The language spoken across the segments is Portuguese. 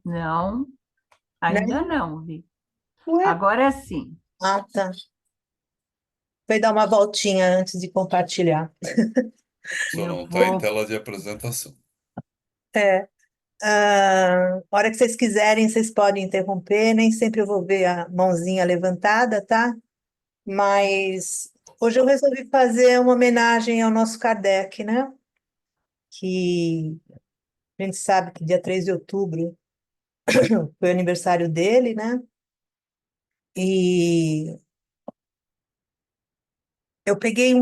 Não, Né? ainda não, Vi. Ué? Agora sim. Ah, tá. Foi dar uma voltinha antes de compartilhar. Só Eu não está em vou. tela de apresentação. É. A hora que vocês quiserem, vocês podem interromper. Nem sempre eu vou ver a mãozinha levantada, tá? Mas hoje eu resolvi fazer uma homenagem ao nosso Kardec, né? Que a gente sabe que dia 3 de outubro foi o aniversário dele, né? E eu peguei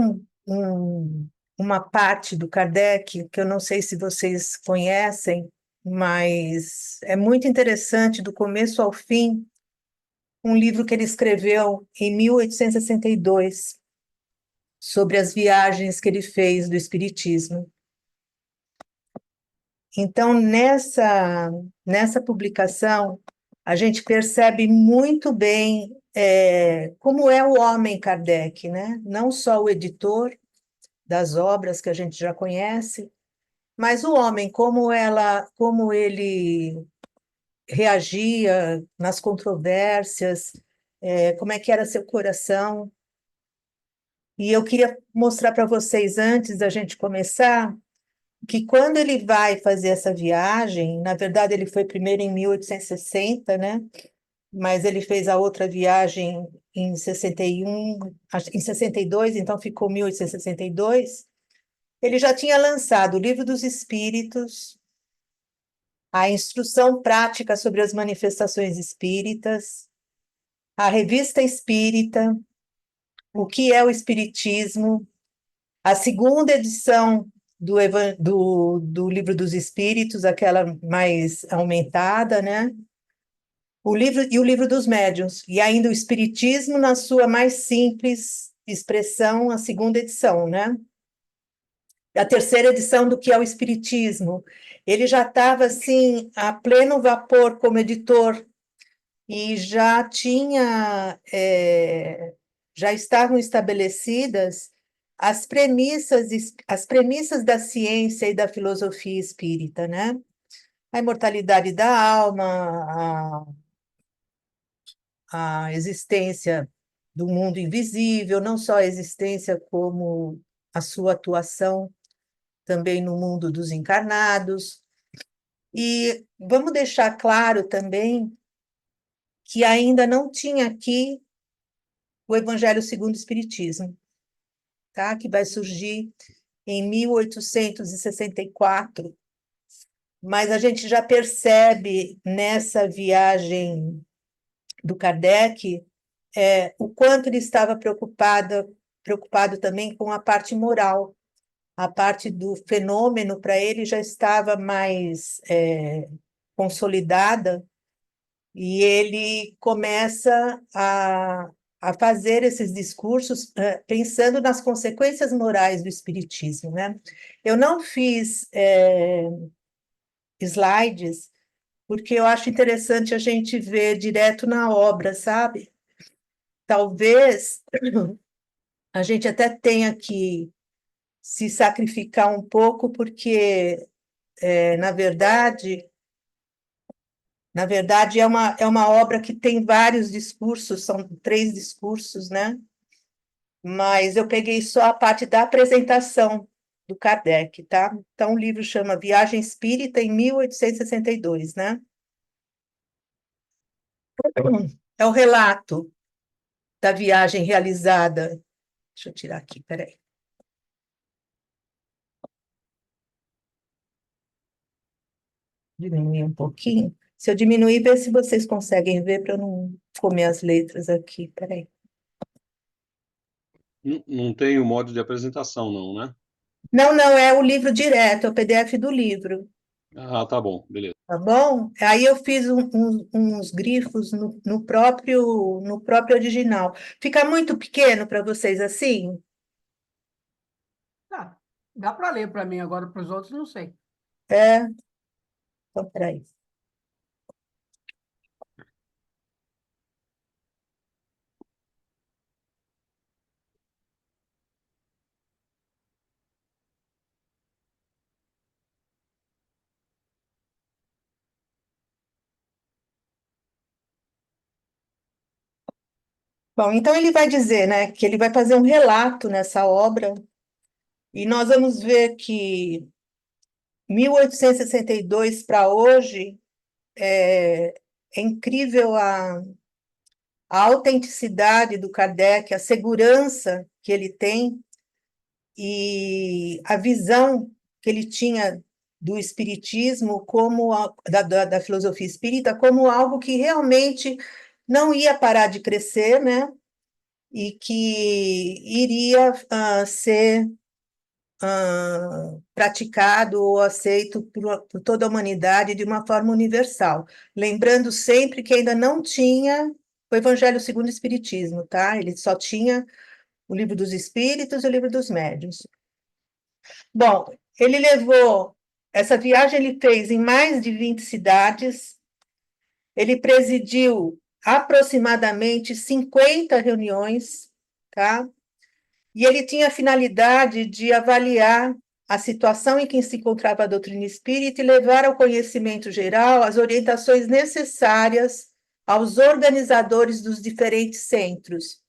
uma parte do Kardec que eu não sei se vocês conhecem, mas é muito interessante, do começo ao fim, um livro que ele escreveu em 1862 sobre as viagens que ele fez do Espiritismo. Então, nessa publicação, a gente percebe muito bem como é o homem Kardec, né? Não só o editor das obras que a gente já conhece, mas o homem, como ele reagia nas controvérsias, como é que era seu coração. E eu queria mostrar para vocês, antes da gente começar, que quando ele vai fazer essa viagem, na verdade ele foi primeiro em 1860, né? Mas ele fez a outra viagem em 61, em 62, então ficou 1862. Ele já tinha lançado o Livro dos Espíritos, a Instrução Prática sobre as Manifestações Espíritas, a Revista Espírita, o que é o Espiritismo, a segunda edição do Livro dos Espíritos, aquela mais aumentada, né? O Livro dos Médiuns, e ainda o Espiritismo na sua mais simples expressão, a segunda edição, né? A terceira edição do que é o Espiritismo. Ele já estava, assim, a pleno vapor como editor, e já estavam estabelecidas as premissas da ciência e da filosofia espírita, né? A imortalidade da alma, a existência do mundo invisível, não só a existência, como a sua atuação também no mundo dos encarnados. E vamos deixar claro também que ainda não tinha aqui o Evangelho segundo o Espiritismo, tá? Que vai surgir em 1864, mas a gente já percebe nessa viagem do Kardec o quanto ele estava preocupado também com a parte moral. A parte do fenômeno para ele já estava mais consolidada, e ele começa a fazer esses discursos pensando nas consequências morais do espiritismo, né? Eu não fiz slides, porque eu acho interessante a gente ver direto na obra, sabe? Talvez a gente até tenha que se sacrificar um pouco, porque, na verdade, é uma obra que tem vários discursos, são 3 discursos, né? Mas eu peguei só a parte da apresentação do Kardec, tá? Então, o livro chama Viagem Espírita em 1862, né? É o relato da viagem realizada. Deixa eu tirar aqui, peraí. Diminuir um pouquinho. Se eu diminuir, vê se vocês conseguem ver para eu não comer as letras aqui. Peraí. Não tem o modo de apresentação, não, né? Não, não, é o livro direto, é o PDF do livro. Ah, tá bom, beleza. Tá bom? Aí eu fiz uns grifos no próprio original. Fica muito pequeno para vocês assim? Tá. Dá para ler para mim agora, para os outros, não sei. É? Então, peraí. Bom, então ele vai dizer, né, que ele vai fazer um relato nessa obra, e nós vamos ver que 1862 para hoje é incrível a autenticidade do Kardec, a segurança que ele tem e a visão que ele tinha do espiritismo como da filosofia espírita como algo que realmente não ia parar de crescer, né? E que iria ser praticado ou aceito por toda a humanidade de uma forma universal. Lembrando sempre que ainda não tinha o Evangelho segundo o Espiritismo, tá? Ele só tinha o Livro dos Espíritos e o Livro dos Médiuns. Bom, ele levou, essa viagem ele fez em mais de 20 cidades, ele presidiu aproximadamente 50 reuniões, tá? E ele tinha a finalidade de avaliar a situação em que se encontrava a doutrina espírita e levar ao conhecimento geral as orientações necessárias aos organizadores dos diferentes centros.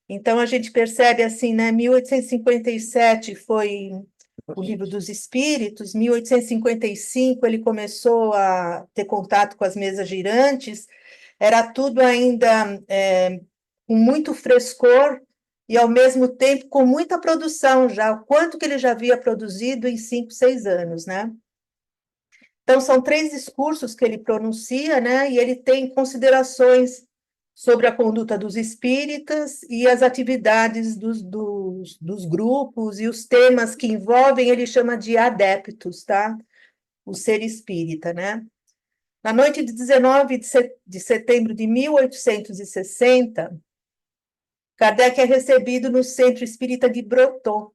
Então, a gente percebe assim, né, 1857 foi o Livro dos Espíritos, 1855 ele começou a ter contato com as mesas girantes, era tudo ainda com muito frescor e, ao mesmo tempo, com muita produção já, o quanto que ele já havia produzido em 5, 6 anos, né? Então, são 3 discursos que ele pronuncia, né? E ele tem considerações sobre a conduta dos espíritas e as atividades dos grupos e os temas que envolvem, ele chama de adeptos, tá? O ser espírita, né? Na noite de 19 de setembro de 1860, Kardec é recebido no Centro Espírita de Brotteaux,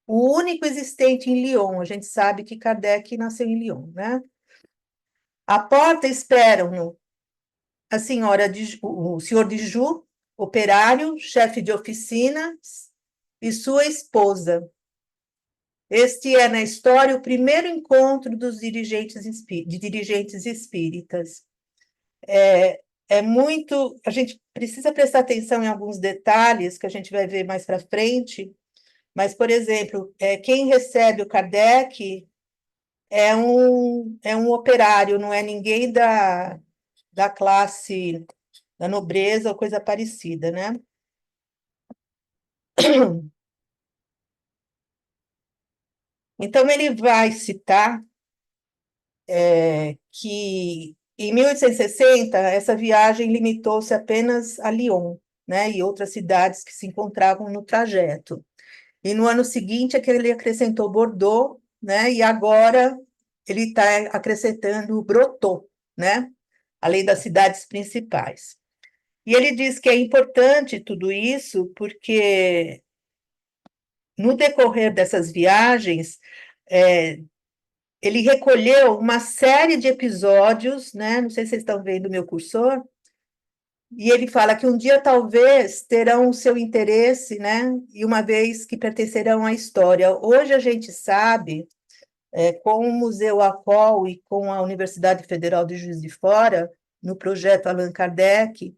o único existente em Lyon. A gente sabe que Kardec nasceu em Lyon, né? À porta esperam-no o senhor de Joux, operário, chefe de oficina, e sua esposa. Este é, na história, o primeiro encontro dos dirigentes espíritas. É muito. A gente precisa prestar atenção em alguns detalhes que a gente vai ver mais para frente, mas, por exemplo, quem recebe o Kardec é um operário, não é ninguém da classe da nobreza ou coisa parecida, né? Então, ele vai citar que, em 1860, essa viagem limitou-se apenas a Lyon, né, e outras cidades que se encontravam no trajeto. E no ano seguinte é que ele acrescentou Bordeaux, né, e agora ele está acrescentando Brotteaux, né, além das cidades principais. E ele diz que é importante tudo isso porque, no decorrer dessas viagens, ele recolheu uma série de episódios, né? Não sei se vocês estão vendo o meu cursor, e ele fala que um dia talvez terão o seu interesse, né? E uma vez que pertencerão à história. Hoje a gente sabe, com o Museu ACOL e com a Universidade Federal de Juiz de Fora, no projeto Allan Kardec,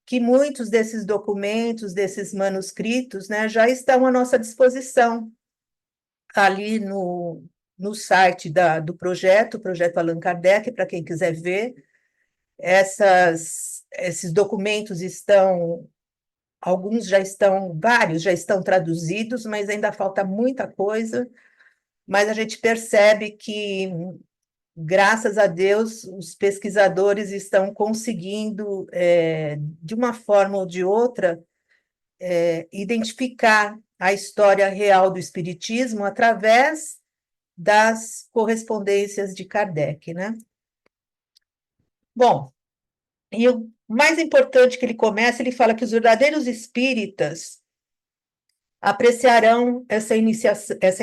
que muitos desses documentos, desses manuscritos, né, já estão à nossa disposição ali no site do projeto, o projeto Allan Kardec, para quem quiser ver. Esses documentos vários já estão traduzidos, mas ainda falta muita coisa, mas a gente percebe que, graças a Deus, os pesquisadores estão conseguindo, de uma forma ou de outra, identificar a história real do Espiritismo através das correspondências de Kardec, né? Bom, e o mais importante que ele começa, ele fala que os verdadeiros espíritas apreciarão essa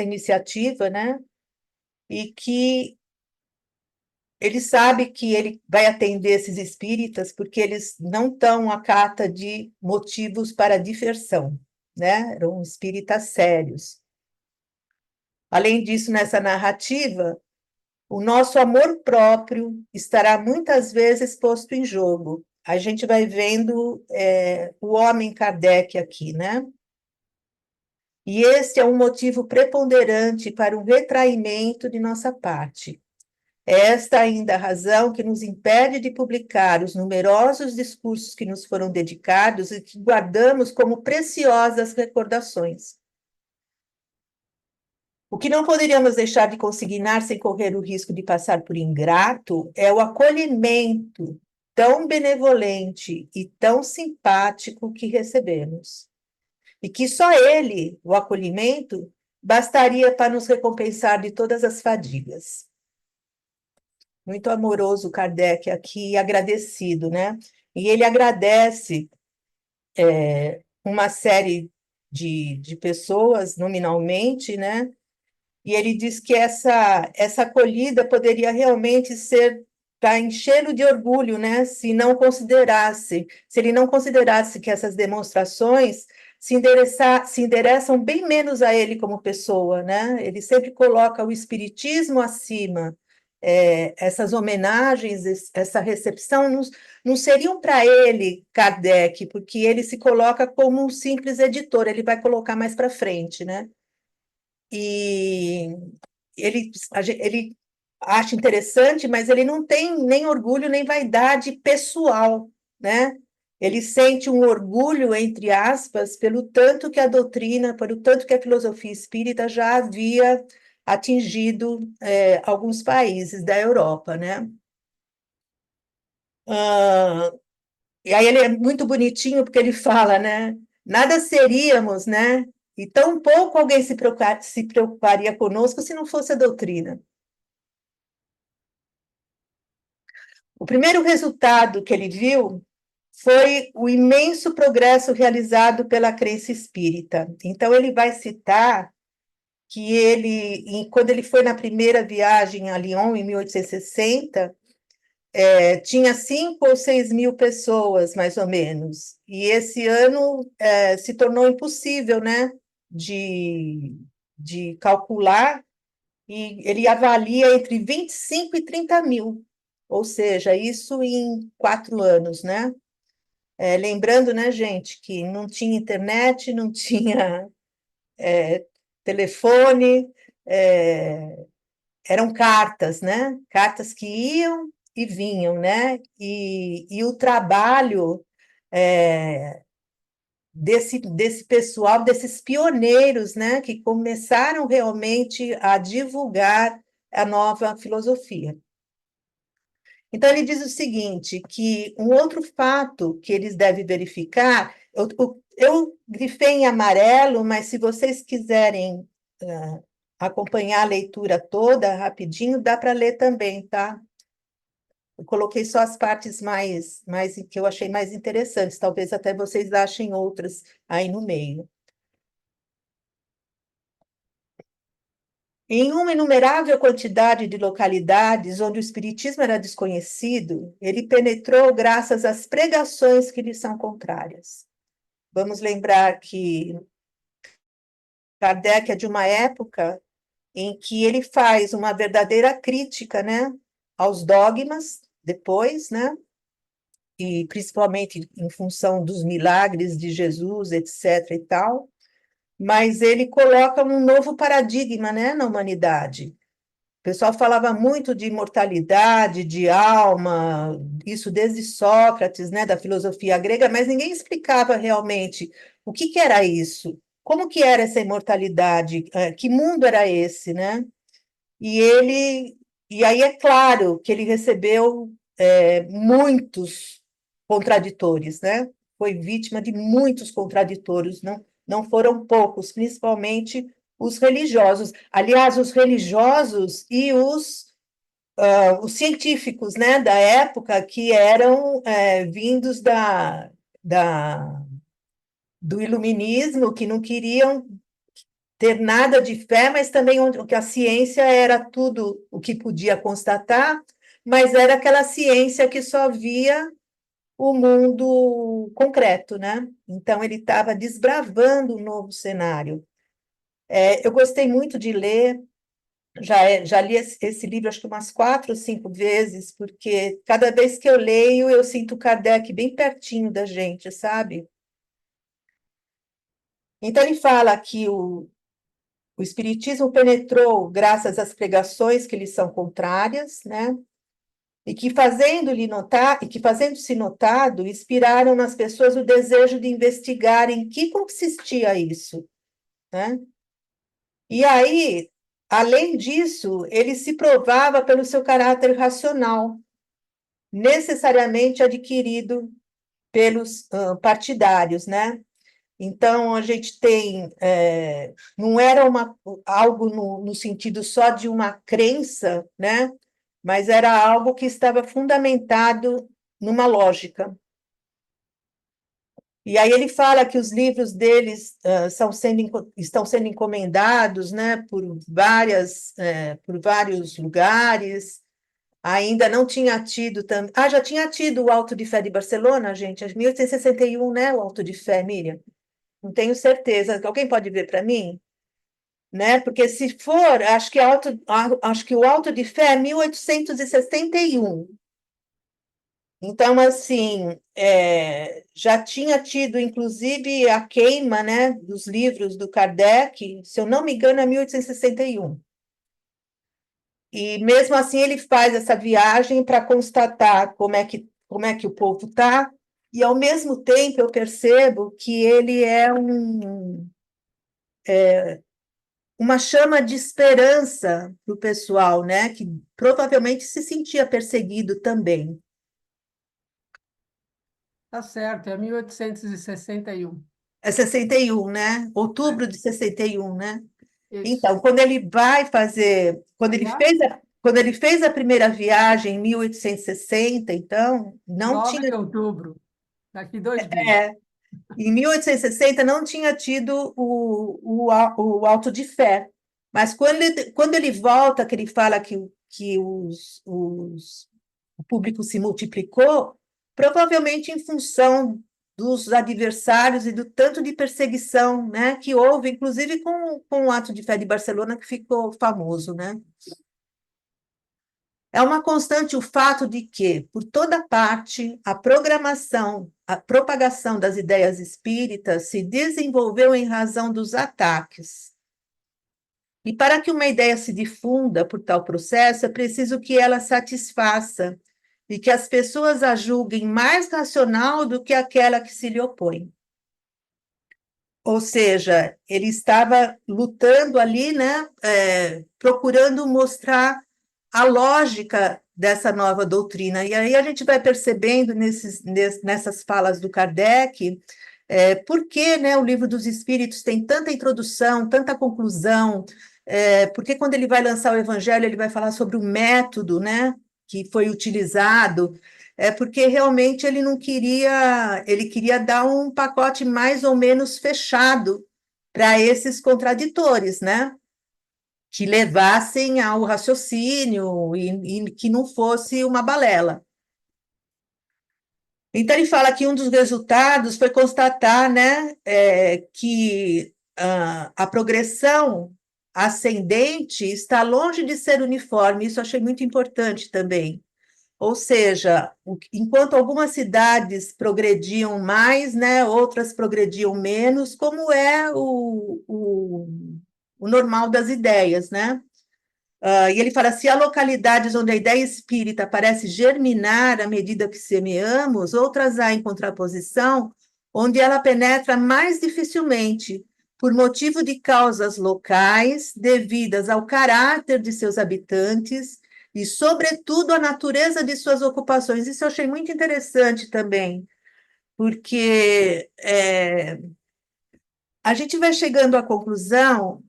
iniciativa, né? E que ele sabe que ele vai atender esses espíritas porque eles não estão à cata de motivos para diversão, né? Eram espíritas sérios. Além disso, nessa narrativa, o nosso amor próprio estará muitas vezes posto em jogo, a gente vai vendo o homem Kardec aqui, né? E esse é um motivo preponderante para o retraimento de nossa parte. Esta ainda a razão que nos impede de publicar os numerosos discursos que nos foram dedicados e que guardamos como preciosas recordações. O que não poderíamos deixar de consignar sem correr o risco de passar por ingrato é o acolhimento tão benevolente e tão simpático que recebemos. E que só ele, o acolhimento, bastaria para nos recompensar de todas as fadigas. Muito amoroso Kardec aqui, agradecido, né? E ele agradece uma série de pessoas, nominalmente, né? E ele diz que essa acolhida poderia realmente ser para enchê-lo de orgulho, né? Se ele não considerasse que essas demonstrações se endereçam bem menos a ele como pessoa, né? Ele sempre coloca o espiritismo acima. Essas homenagens, essa recepção, não seriam para ele, Kardec, porque ele se coloca como um simples editor, ele vai colocar mais para frente, né? E ele acha interessante, mas ele não tem nem orgulho nem vaidade pessoal, né? Ele sente um orgulho, entre aspas, pelo tanto que a doutrina, pelo tanto que a filosofia espírita já havia atingido alguns países da Europa, né? E aí ele é muito bonitinho porque ele fala, né? Nada seríamos, né? E tão pouco alguém se preocuparia conosco se não fosse a doutrina. O primeiro resultado que ele viu foi o imenso progresso realizado pela crença espírita. Então, ele vai citar que quando ele foi na primeira viagem a Lyon, em 1860, tinha 5 ou 6 mil pessoas, mais ou menos. E esse ano se tornou impossível, né, de calcular, e ele avalia entre 25 e 30 mil, ou seja, isso em 4 anos, né? Lembrando, né, gente, que não tinha internet, não tinha telefone, eram cartas, né? Cartas que iam e vinham, né? E o trabalho desse pessoal, desses pioneiros, né? Que começaram realmente a divulgar a nova filosofia. Então, ele diz o seguinte, que um outro fato que eles devem verificar, eu grifei em amarelo, mas se vocês quiserem acompanhar a leitura toda, rapidinho, dá para ler também, tá? Eu coloquei só as partes que eu achei mais interessantes, talvez até vocês achem outras aí no meio. Em uma inumerável quantidade de localidades onde o espiritismo era desconhecido, ele penetrou graças às pregações que lhe são contrárias. Vamos lembrar que Kardec é de uma época em que ele faz uma verdadeira crítica, né, aos dogmas, depois, né, e principalmente em função dos milagres de Jesus, etc. e tal, mas ele coloca um novo paradigma, né, na humanidade. O pessoal falava muito de imortalidade, de alma, isso desde Sócrates, né, da filosofia grega, mas ninguém explicava realmente o que era isso, como que era essa imortalidade, que mundo era esse, né? E aí é claro que ele recebeu muitos contraditores, né? Foi vítima de muitos contraditores, não foram poucos, principalmente os religiosos. Aliás, os religiosos e os científicos, né, da época que eram vindos do iluminismo, que não queriam ter nada de fé, mas também que a ciência era tudo o que podia constatar, mas era aquela ciência que só via o mundo concreto, né? Então, ele estava desbravando um novo cenário. Eu gostei muito de ler já li esse livro acho que umas 4 ou 5 vezes, porque cada vez que eu leio, eu sinto o Kardec bem pertinho da gente, sabe? Então, ele fala que o Espiritismo penetrou graças às pregações que lhe são contrárias, né? E que fazendo-lhe notar, e que fazendo-se notado, inspiraram nas pessoas o desejo de investigar em que consistia isso, né? E aí, além disso, ele se provava pelo seu caráter racional, necessariamente adquirido pelos partidários, né? Então, a gente tem, não era algo no sentido só de uma crença, né? Mas era algo que estava fundamentado numa lógica. E aí ele fala que os livros deles estão sendo encomendados, né, por vários lugares. Ainda não tinha tido... já tinha tido o Auto de Fé de Barcelona, gente, em 1861, né, o Auto de Fé, Miriam? Não tenho certeza. Alguém pode ver para mim? Né? Porque se for, acho que o Auto de Fé é 1861. Então, assim, já tinha tido, inclusive, a queima, né, dos livros do Kardec, se eu não me engano, é 1861. E, mesmo assim, ele faz essa viagem para constatar como é que o povo está, e, ao mesmo tempo, eu percebo que ele é uma chama de esperança para o pessoal, né, que provavelmente se sentia perseguido também. Tá certo, é 1861. É 61, né? Outubro de 61, né? Isso. Então, quando ele vai fazer, Aliás, quando ele fez a primeira viagem em 1860, então, não 9 de tinha, outubro, daqui 2 dias. é, em 1860 não tinha tido o Auto de Fé. Mas quando ele volta, que ele fala que o público se multiplicou, provavelmente em função dos adversários e do tanto de perseguição, né, que houve, inclusive com o Ato de Fé de Barcelona, que ficou famoso, né? É uma constante o fato de que, por toda parte, a propagação das ideias espíritas se desenvolveu em razão dos ataques. E para que uma ideia se difunda por tal processo, é preciso que ela satisfaça e que as pessoas a julguem mais racional do que aquela que se lhe opõe. Ou seja, ele estava lutando ali, né, procurando mostrar a lógica dessa nova doutrina. E aí a gente vai percebendo nessas falas do Kardec por que, né, o Livro dos Espíritos tem tanta introdução, tanta conclusão, porque quando ele vai lançar o Evangelho, ele vai falar sobre o método, né, que foi utilizado, porque realmente ele não queria, ele queria dar um pacote mais ou menos fechado para esses contraditores, né? Que levassem ao raciocínio e que não fosse uma balela. Então, ele fala que um dos resultados foi constatar, né, que a progressão ascendente está longe de ser uniforme, isso eu achei muito importante também. Ou seja, enquanto algumas cidades progrediam mais, né, outras progrediam menos, como é o normal das ideias, né? E ele fala, se há localidades onde a ideia espírita parece germinar à medida que semeamos, outras há em contraposição, onde ela penetra mais dificilmente, por motivo de causas locais, devidas ao caráter de seus habitantes e, sobretudo, à natureza de suas ocupações. Isso eu achei muito interessante também, porque a gente vai chegando à conclusão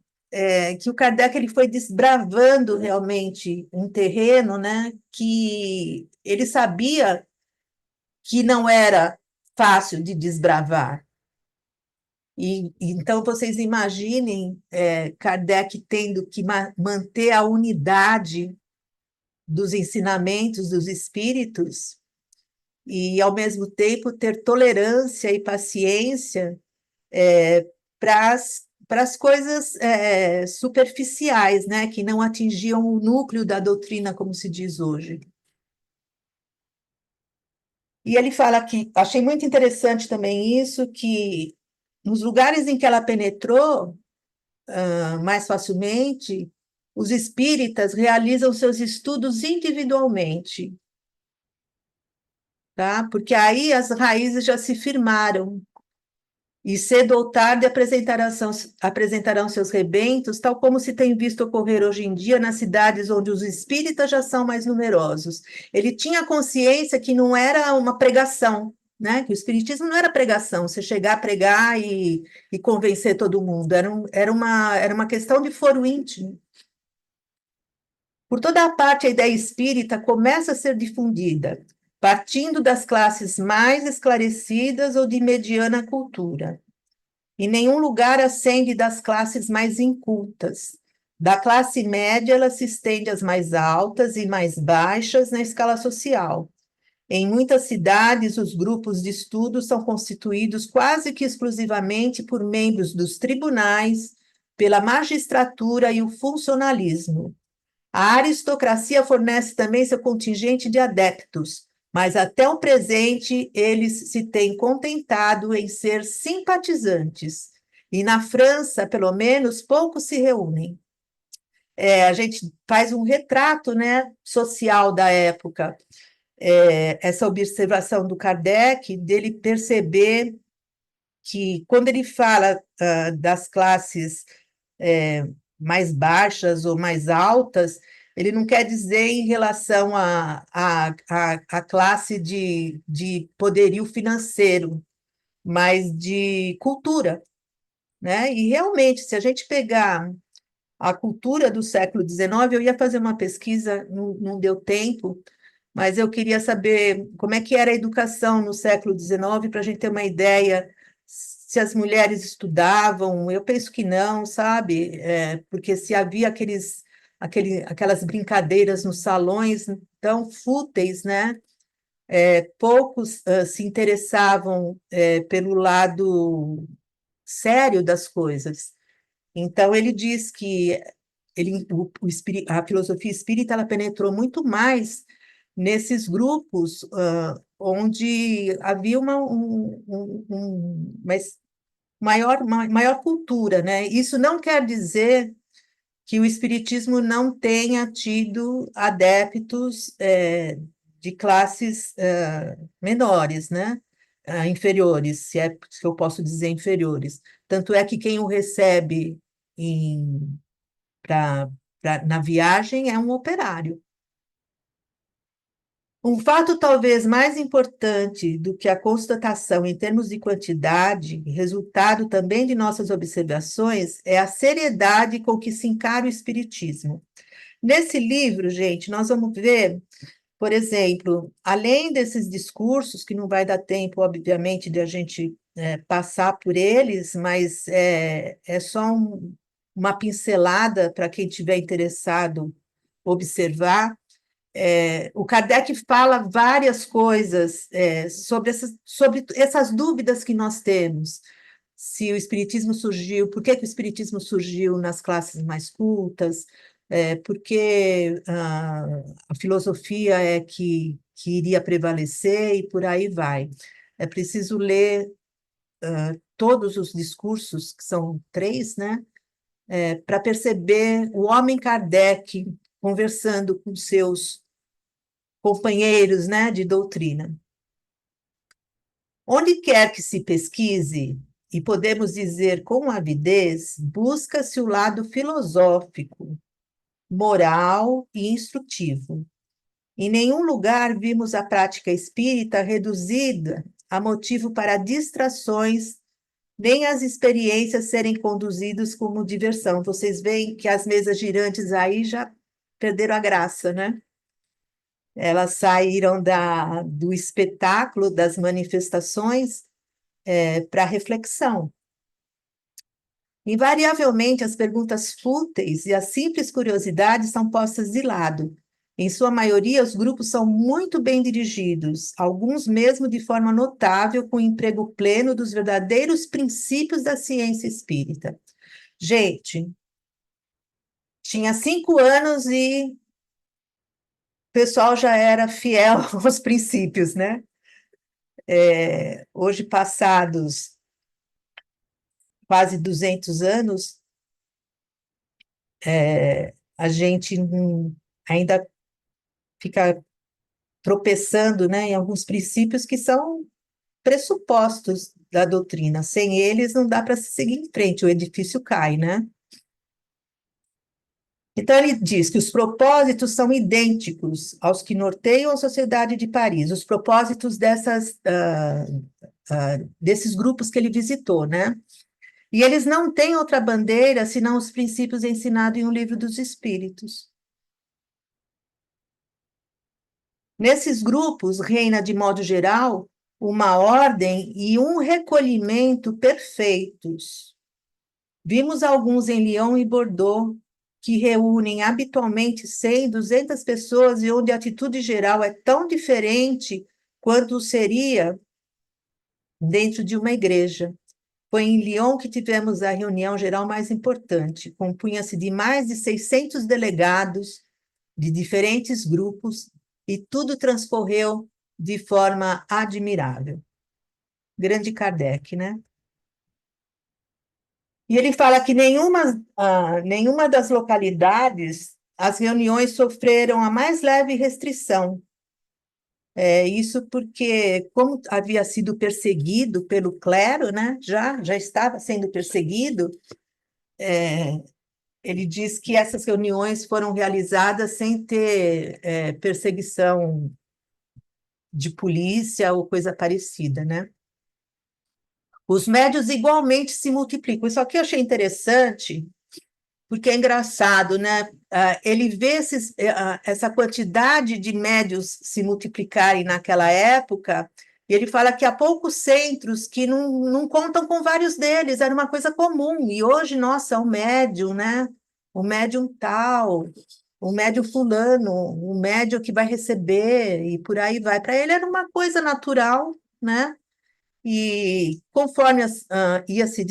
que o Kardec ele foi desbravando realmente um terreno, né, que ele sabia que não era fácil de desbravar. E então vocês imaginem Kardec tendo que manter a unidade dos ensinamentos dos espíritos e, ao mesmo tempo, ter tolerância e paciência para para as coisas superficiais, né, que não atingiam o núcleo da doutrina, como se diz hoje. E ele fala que, achei muito interessante também isso, que nos lugares em que ela penetrou mais facilmente, os espíritas realizam seus estudos individualmente, tá? Porque aí as raízes já se firmaram, e cedo ou tarde apresentarão seus rebentos, tal como se tem visto ocorrer hoje em dia nas cidades onde os espíritas já são mais numerosos. Ele tinha consciência que não era uma pregação, né? Que o espiritismo não era pregação, você chegar a pregar e convencer todo mundo, era uma questão de foro íntimo. Por toda a parte, a ideia espírita começa a ser difundida, partindo das classes mais esclarecidas ou de mediana cultura. Em nenhum lugar ascende das classes mais incultas. Da classe média, ela se estende às mais altas e mais baixas na escala social. Em muitas cidades, os grupos de estudo são constituídos quase que exclusivamente por membros dos tribunais, pela magistratura e o funcionalismo. A aristocracia fornece também seu contingente de adeptos, mas até o presente eles se têm contentado em ser simpatizantes. E na França, pelo menos, poucos se reúnem. A gente faz um retrato, né, social da época. Essa observação do Kardec, dele perceber que, quando ele fala das classes mais baixas ou mais altas, ele não quer dizer em relação à classe de poderio financeiro, mas de cultura, né? E realmente, se a gente pegar a cultura do século XIX, eu ia fazer uma pesquisa, não deu tempo, mas eu queria saber como é que era a educação no século XIX, para a gente ter uma ideia se as mulheres estudavam. Eu penso que não, sabe? Porque se havia aquelas brincadeiras nos salões tão fúteis, né? Poucos se interessavam pelo lado sério das coisas. Então, ele diz que a filosofia espírita ela penetrou muito mais nesses grupos onde havia uma maior cultura, né? Isso não quer dizer que o espiritismo não tenha tido adeptos de classes menores, né? Inferiores, se eu posso dizer inferiores. Tanto é que quem o recebe na viagem é um operário. Um fato talvez mais importante do que a constatação em termos de quantidade, resultado também de nossas observações, é a seriedade com que se encara o espiritismo. Nesse livro, gente, nós vamos ver, por exemplo, além desses discursos, que não vai dar tempo, obviamente, de a gente passar por eles, mas é só uma pincelada para quem estiver interessado observar. O Kardec fala várias coisas sobre essas dúvidas que nós temos. Se o Espiritismo surgiu, por que o Espiritismo surgiu nas classes mais cultas, por que a filosofia é que iria prevalecer e por aí vai. É preciso ler todos os discursos, que são 3, né, para perceber o homem Kardec conversando com seus companheiros, né, de doutrina. Onde quer que se pesquise, e podemos dizer com avidez, busca-se o lado filosófico, moral e instrutivo. Em nenhum lugar vimos a prática espírita reduzida a motivo para distrações, nem as experiências serem conduzidas como diversão. Vocês veem que as mesas girantes aí já perderam a graça, né? Elas saíram do espetáculo, das manifestações, para reflexão. Invariavelmente, as perguntas fúteis e as simples curiosidades são postas de lado. Em sua maioria, os grupos são muito bem dirigidos, alguns mesmo de forma notável, com o emprego pleno dos verdadeiros princípios da ciência espírita. Gente, tinha 5 anos e o pessoal já era fiel aos princípios, né? Hoje, passados quase 200 anos, a gente ainda fica tropeçando, né, em alguns princípios que são pressupostos da doutrina. Sem eles, não dá para se seguir em frente, o edifício cai, né? Então, ele diz que os propósitos são idênticos aos que norteiam a Sociedade de Paris, os propósitos desses grupos que ele visitou, né? E eles não têm outra bandeira senão os princípios ensinados em O Livro dos Espíritos. Nesses grupos reina, de modo geral, uma ordem e um recolhimento perfeitos. Vimos alguns em Lyon e Bordeaux, que reúnem habitualmente 100, 200 pessoas e onde a atitude geral é tão diferente quanto seria dentro de uma igreja. Foi em Lyon que tivemos a reunião geral mais importante. Compunha-se de mais de 600 delegados de diferentes grupos e tudo transcorreu de forma admirável. Grande Kardec, né? E ele fala que nenhuma das localidades as reuniões sofreram a mais leve restrição. Isso porque, como havia sido perseguido pelo clero, né, já estava sendo perseguido, ele diz que essas reuniões foram realizadas sem ter perseguição de polícia ou coisa parecida, né? Os médios igualmente se multiplicam. Isso aqui eu achei interessante, porque é engraçado, né? Ele vê essa quantidade de médios se multiplicarem naquela época, e ele fala que há poucos centros que não contam com vários deles, era uma coisa comum, e hoje, nossa, o médium, né? O médium tal, o médium fulano, o médium que vai receber, e por aí vai. Para ele era uma coisa natural, né? E conforme ia se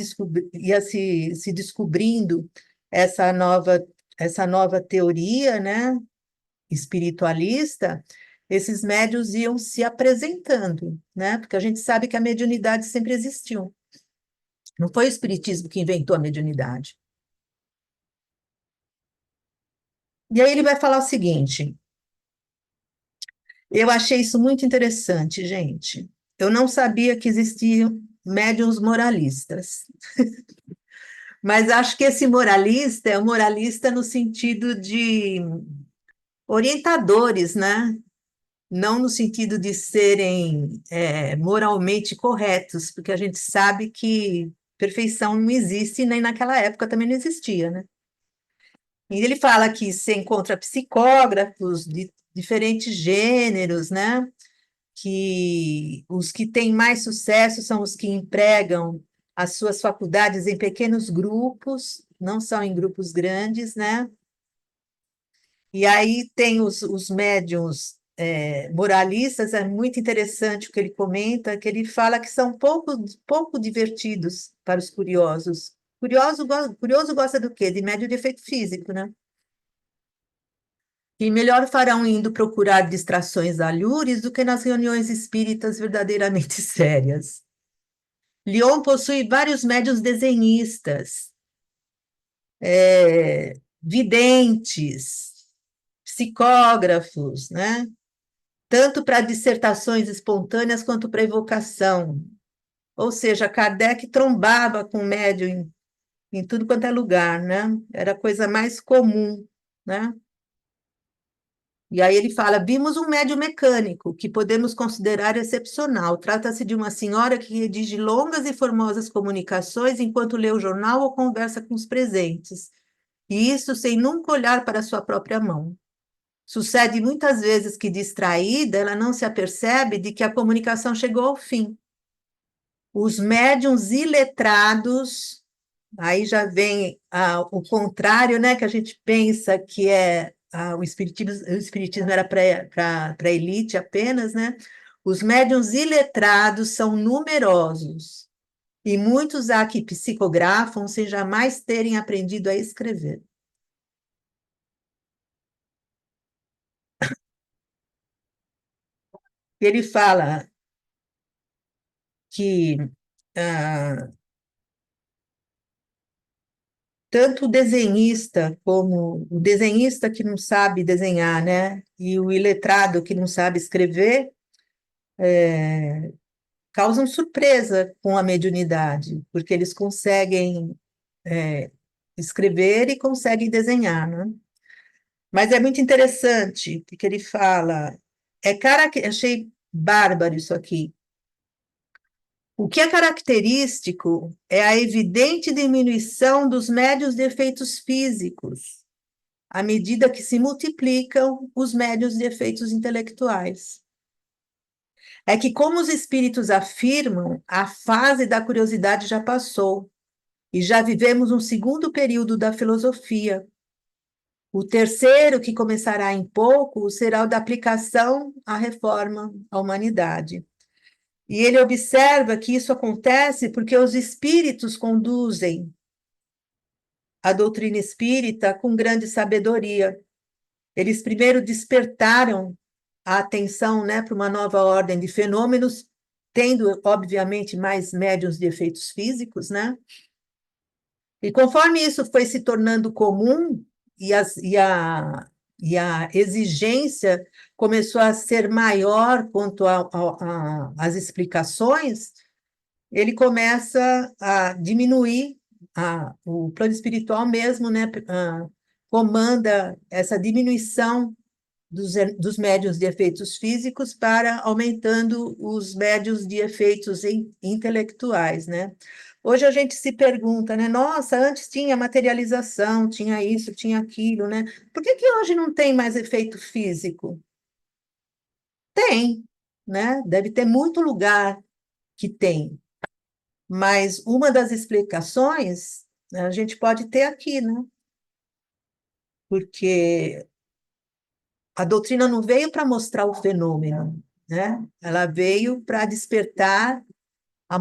descobrindo essa nova teoria, né, espiritualista, esses médiuns iam se apresentando, né, porque a gente sabe que a mediunidade sempre existiu. Não foi o espiritismo que inventou a mediunidade. E aí ele vai falar o seguinte: eu achei isso muito interessante, gente. Eu não sabia que existiam médiuns moralistas. Mas acho que esse moralista é um moralista no sentido de orientadores, né? Não no sentido de serem moralmente corretos, porque a gente sabe que perfeição não existe, nem naquela época também não existia, né? E ele fala que se encontra psicógrafos de diferentes gêneros, né? Que os que têm mais sucesso são os que empregam as suas faculdades em pequenos grupos, não são em grupos grandes, né? E aí tem os médiuns moralistas, é muito interessante o que ele comenta, que ele fala que são pouco divertidos para os curiosos. Curioso gosta do quê? De médium de efeito físico, né? E melhor farão indo procurar distrações alhures do que nas reuniões espíritas verdadeiramente sérias. Lyon possui vários médiuns desenhistas, videntes, psicógrafos, né? Tanto para dissertações espontâneas quanto para evocação. Ou seja, Kardec trombava com médium em tudo quanto é lugar, né? Era a coisa mais comum, né? E aí ele fala: vimos um médium mecânico, que podemos considerar excepcional. Trata-se de uma senhora que redige longas e formosas comunicações enquanto lê o jornal ou conversa com os presentes. E isso sem nunca olhar para sua própria mão. Sucede muitas vezes que, distraída, ela não se apercebe de que a comunicação chegou ao fim. Os médiuns iletrados, aí já vem o contrário, né, que a gente pensa que o espiritismo era para a elite apenas, né? Os médiuns iletrados são numerosos e muitos há que psicografam sem jamais terem aprendido a escrever. Ele fala que tanto o desenhista como o desenhista que não sabe desenhar, né, e o iletrado que não sabe escrever, causam surpresa com a mediunidade, porque eles conseguem escrever e conseguem desenhar, né? Mas é muito interessante, porque ele fala, achei bárbaro isso aqui. O que é característico é a evidente diminuição dos médios de efeitos físicos, à medida que se multiplicam os médios de efeitos intelectuais. É que, como os espíritos afirmam, a fase da curiosidade já passou, e já vivemos um segundo período da filosofia. O terceiro, que começará em pouco, será o da aplicação à reforma à humanidade. E ele observa que isso acontece porque os espíritos conduzem a doutrina espírita com grande sabedoria. Eles primeiro despertaram a atenção, né, para uma nova ordem de fenômenos, tendo, obviamente, mais médiuns de efeitos físicos, né? E conforme isso foi se tornando comum e a exigência começou a ser maior quanto às explicações, ele começa a diminuir o plano espiritual mesmo, né? Comanda essa diminuição dos médiuns de efeitos físicos para aumentando os médiuns de efeitos intelectuais, né? Hoje a gente se pergunta, né? Nossa, antes tinha materialização, tinha isso, tinha aquilo, né? Por que que hoje não tem mais efeito físico? Tem, né? Deve ter muito lugar que tem, mas uma das explicações a gente pode ter aqui, né? Porque a doutrina não veio para mostrar o fenômeno, né? Ela veio para despertar a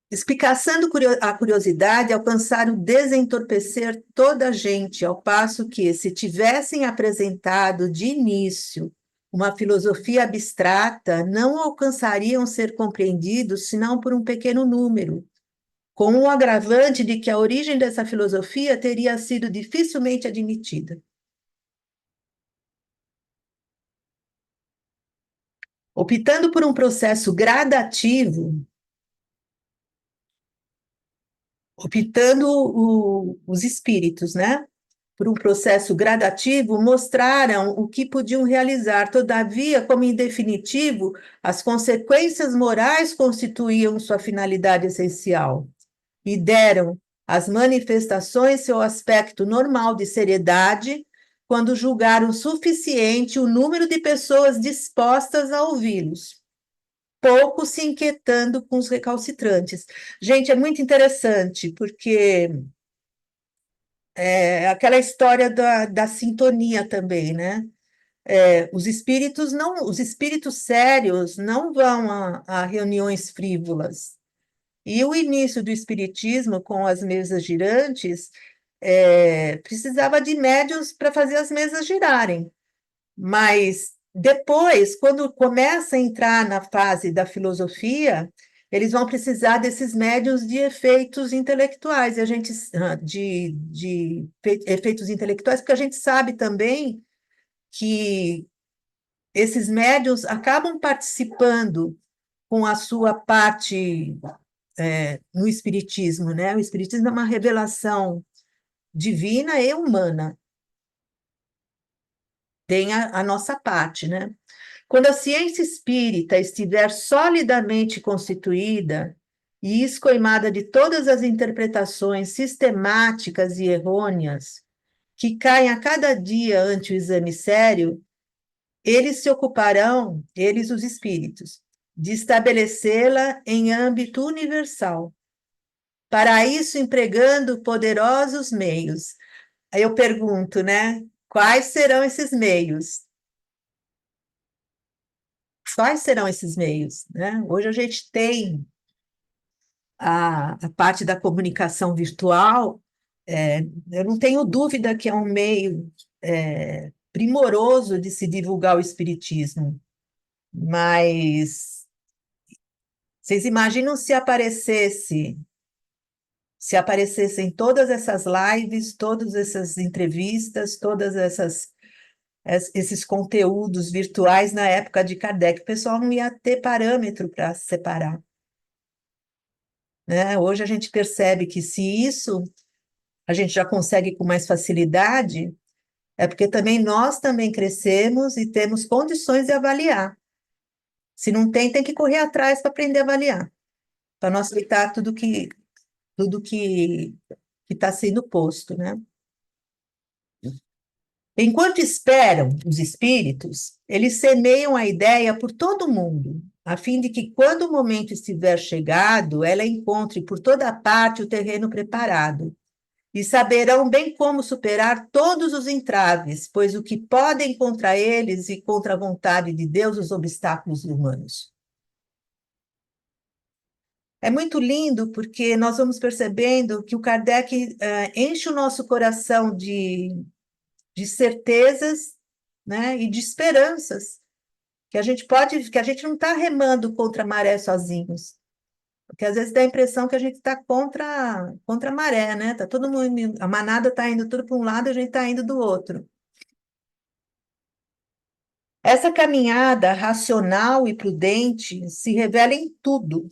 explicação a curiosidade, alcançar o desentorpecer toda a gente, ao passo que, se tivessem apresentado de início uma filosofia abstrata, não alcançariam ser compreendidos senão por um pequeno número, com o agravante de que a origem dessa filosofia teria sido dificilmente admitida. Optando por um processo gradativo, os espíritos, né? Por um processo gradativo, mostraram o que podiam realizar. Todavia, como em definitivo, as consequências morais constituíam sua finalidade essencial e deram às manifestações seu aspecto normal de seriedade quando julgaram suficiente o número de pessoas dispostas a ouvi-los, pouco se inquietando com os recalcitrantes. Gente, é muito interessante, porque é aquela história da sintonia também, né? Os espíritos sérios não vão a reuniões frívolas. E o início do espiritismo com as mesas girantes precisava de médiuns para fazer as mesas girarem. Mas depois, quando começa a entrar na fase da filosofia, eles vão precisar desses médiuns de efeitos intelectuais, e a gente efeitos intelectuais, porque a gente sabe também que esses médiuns acabam participando com a sua parte no espiritismo, né? O espiritismo é uma revelação divina e humana. Tem a nossa parte, né? Quando a ciência espírita estiver solidamente constituída e escoimada de todas as interpretações sistemáticas e errôneas que caem a cada dia ante o exame sério, eles se ocuparão, eles os espíritos, de estabelecê-la em âmbito universal. Para isso, empregando poderosos meios. Aí eu pergunto, né? Quais serão esses meios? quais serão esses meios, né? Hoje a gente tem a parte da comunicação virtual, eu não tenho dúvida que é um meio primoroso de se divulgar o espiritismo, mas vocês imaginam se aparecessem todas essas lives, todas essas entrevistas, esses conteúdos virtuais na época de Kardec, o pessoal não ia ter parâmetro para separar, né? Hoje a gente percebe que se isso a gente já consegue com mais facilidade, é porque também nós também crescemos e temos condições de avaliar. Se não tem, tem que correr atrás para aprender a avaliar, para não aceitar tudo que está sendo posto, né? Enquanto esperam os espíritos, eles semeiam a ideia por todo mundo, a fim de que, quando o momento estiver chegado, ela encontre por toda parte o terreno preparado, e saberão bem como superar todos os entraves, pois o que podem contra eles e contra a vontade de Deus os obstáculos humanos. É muito lindo porque nós vamos percebendo que o Kardec enche o nosso coração de certezas, né, e de esperanças, que a gente não está remando contra a maré sozinhos, porque às vezes dá a impressão que a gente está contra a maré, né? Tá todo mundo, a manada está indo tudo para um lado, a gente está indo do outro. Essa caminhada racional e prudente se revela em tudo,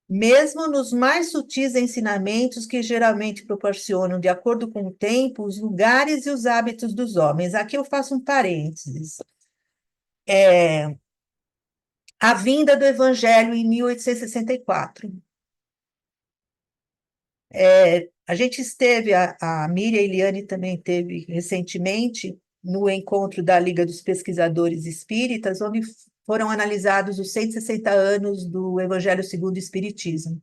mesmo nos mais sutis ensinamentos que geralmente proporcionam, de acordo com o tempo, os lugares e os hábitos dos homens. Aqui eu faço um parênteses. A vinda do Evangelho em 1864. A gente esteve, a Miriam e a Eliane também esteve recentemente no encontro da Liga dos Pesquisadores Espíritas, onde foram analisados os 160 anos do Evangelho segundo o Espiritismo.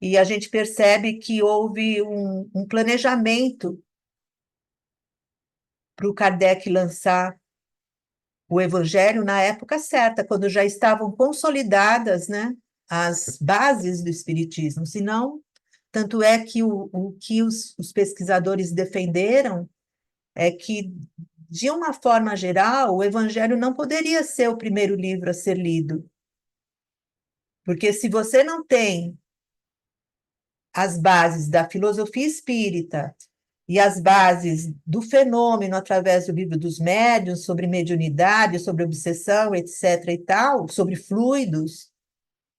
E a gente percebe que houve um planejamento para o Kardec lançar o Evangelho na época certa, quando já estavam consolidadas, né, as bases do Espiritismo. Senão, tanto é que o que os pesquisadores defenderam é que, de uma forma geral, o Evangelho não poderia ser o primeiro livro a ser lido. Porque se você não tem as bases da filosofia espírita e as bases do fenômeno através do livro dos médiuns, sobre mediunidade, sobre obsessão, etc. e tal, sobre fluidos,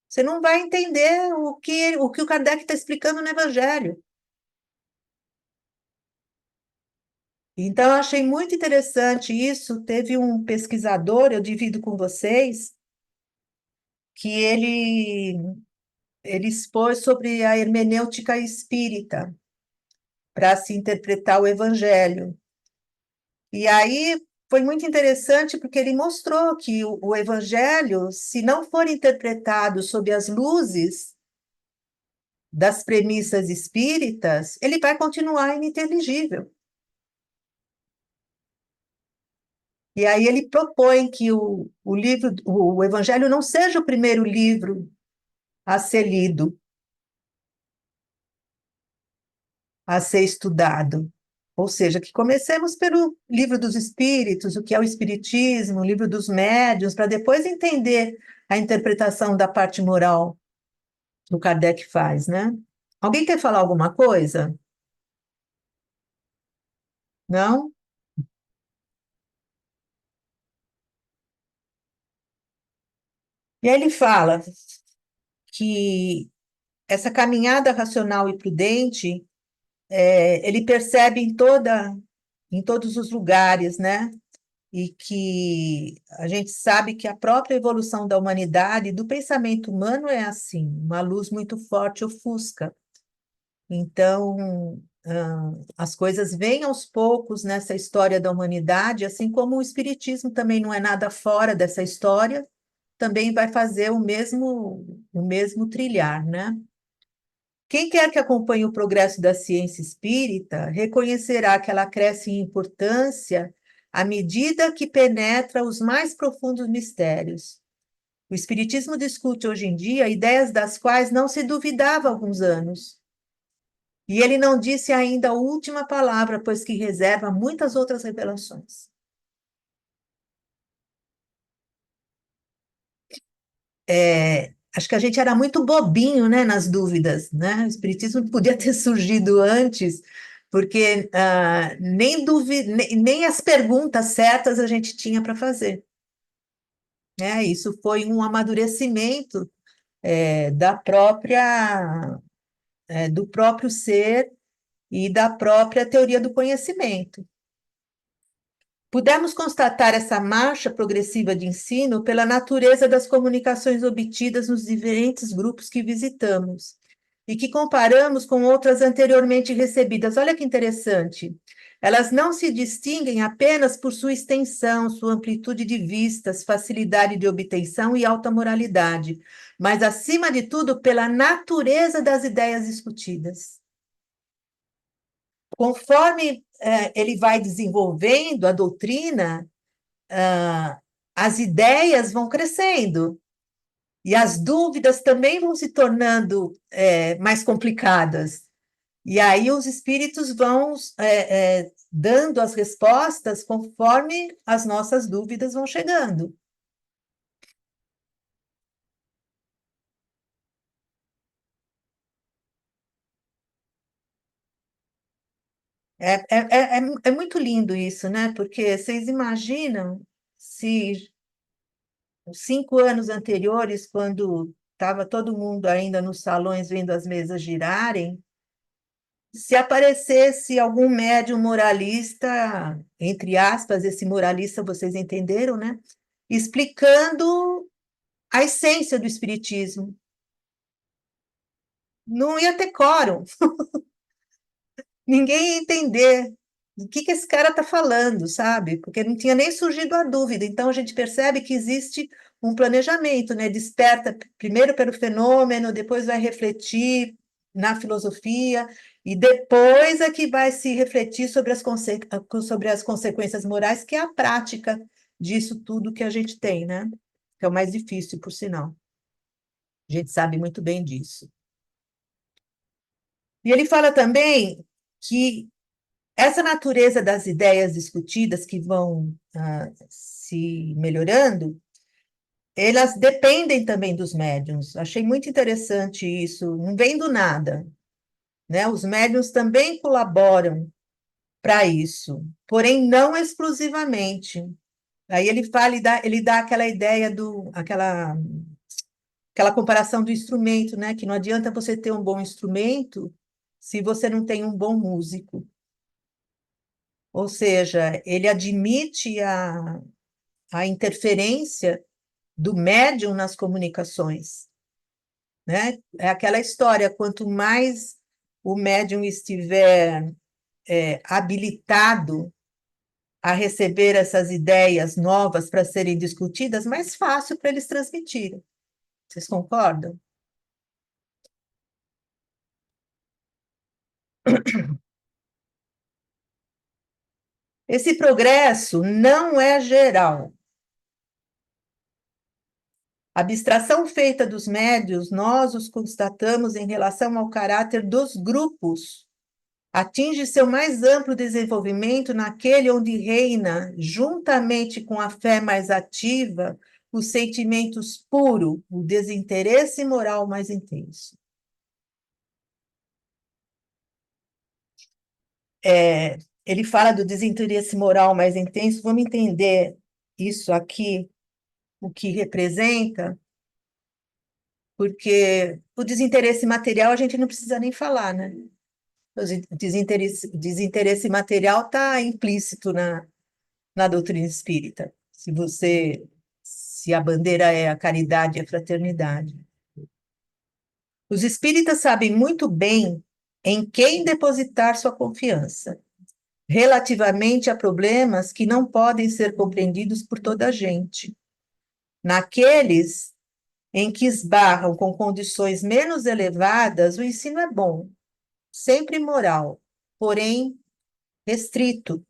você não vai entender o que o Kardec está explicando no Evangelho. Então, eu achei muito interessante isso. Teve um pesquisador, eu divido com vocês, que ele expôs sobre a hermenêutica espírita para se interpretar o Evangelho. E aí foi muito interessante porque ele mostrou que o Evangelho, se não for interpretado sob as luzes das premissas espíritas, ele vai continuar ininteligível. E aí ele propõe que o Evangelho não seja o primeiro livro a ser lido, a ser estudado. Ou seja, que comecemos pelo livro dos Espíritos, o que é o Espiritismo, o livro dos Médiuns, para depois entender a interpretação da parte moral que o Kardec faz, né? Alguém quer falar alguma coisa? Não? E aí ele fala que essa caminhada racional e prudente, ele percebe em todos os lugares, né? E que a gente sabe que a própria evolução da humanidade, do pensamento humano, é assim, uma luz muito forte ofusca. Então, as coisas vêm aos poucos nessa história da humanidade, assim como o Espiritismo também não é nada fora dessa história, também vai fazer o mesmo trilhar, né? Quem quer que acompanhe o progresso da ciência espírita reconhecerá que ela cresce em importância à medida que penetra os mais profundos mistérios. O Espiritismo discute hoje em dia ideias das quais não se duvidava há alguns anos. E ele não disse ainda a última palavra, pois que reserva muitas outras revelações. Acho que a gente era muito bobinho, né, nas dúvidas, né? O Espiritismo podia ter surgido antes, porque nem as perguntas certas a gente tinha para fazer. Isso foi um amadurecimento do próprio ser e da própria teoria do conhecimento. Pudemos constatar essa marcha progressiva de ensino pela natureza das comunicações obtidas nos diferentes grupos que visitamos e que comparamos com outras anteriormente recebidas. Olha que interessante. Elas não se distinguem apenas por sua extensão, sua amplitude de vistas, facilidade de obtenção e alta moralidade, mas, acima de tudo, pela natureza das ideias discutidas. Conforme ele vai desenvolvendo a doutrina, as ideias vão crescendo e as dúvidas também vão se tornando mais complicadas. E aí os espíritos vão dando as respostas conforme as nossas dúvidas vão chegando. É muito lindo isso, né? Porque vocês imaginam se os 5 anos anteriores, quando estava todo mundo ainda nos salões vendo as mesas girarem, se aparecesse algum médium moralista, entre aspas, esse moralista vocês entenderam, né? Explicando a essência do espiritismo. Não ia ter quórum. Ninguém ia entender o que esse cara está falando, sabe? Porque não tinha nem surgido a dúvida. Então, a gente percebe que existe um planejamento, né? Desperta primeiro pelo fenômeno, depois vai refletir na filosofia, e depois é que vai se refletir sobre sobre as consequências morais, que é a prática disso tudo que a gente tem, né? Que é o mais difícil, por sinal. A gente sabe muito bem disso. E ele fala também que essa natureza das ideias discutidas que vão se melhorando, elas dependem também dos médiuns. Achei muito interessante isso, não vem do nada, né? Os médiuns também colaboram para isso, porém não exclusivamente. Aí ele fala, ele dá aquela ideia aquela comparação do instrumento, né? Que não adianta você ter um bom instrumento se você não tem um bom músico. Ou seja, ele admite a interferência do médium nas comunicações, né? É aquela história, quanto mais o médium estiver habilitado a receber essas ideias novas para serem discutidas, mais fácil para eles transmitirem. Vocês concordam? Esse progresso não é geral. A abstração feita dos médios, nós os constatamos em relação ao caráter dos grupos. Atinge seu mais amplo desenvolvimento naquele onde reina, juntamente com a fé mais ativa, os sentimentos puros, o desinteresse moral mais intenso. Ele fala do desinteresse moral mais intenso, vamos entender isso aqui, o que representa, porque o desinteresse material a gente não precisa nem falar, né? O desinteresse material está implícito na doutrina espírita, se a bandeira é a caridade e a fraternidade. Os espíritas sabem muito bem em quem depositar sua confiança, relativamente a problemas que não podem ser compreendidos por toda a gente. Naqueles em que esbarram com condições menos elevadas, o ensino é bom, sempre moral, porém restrito,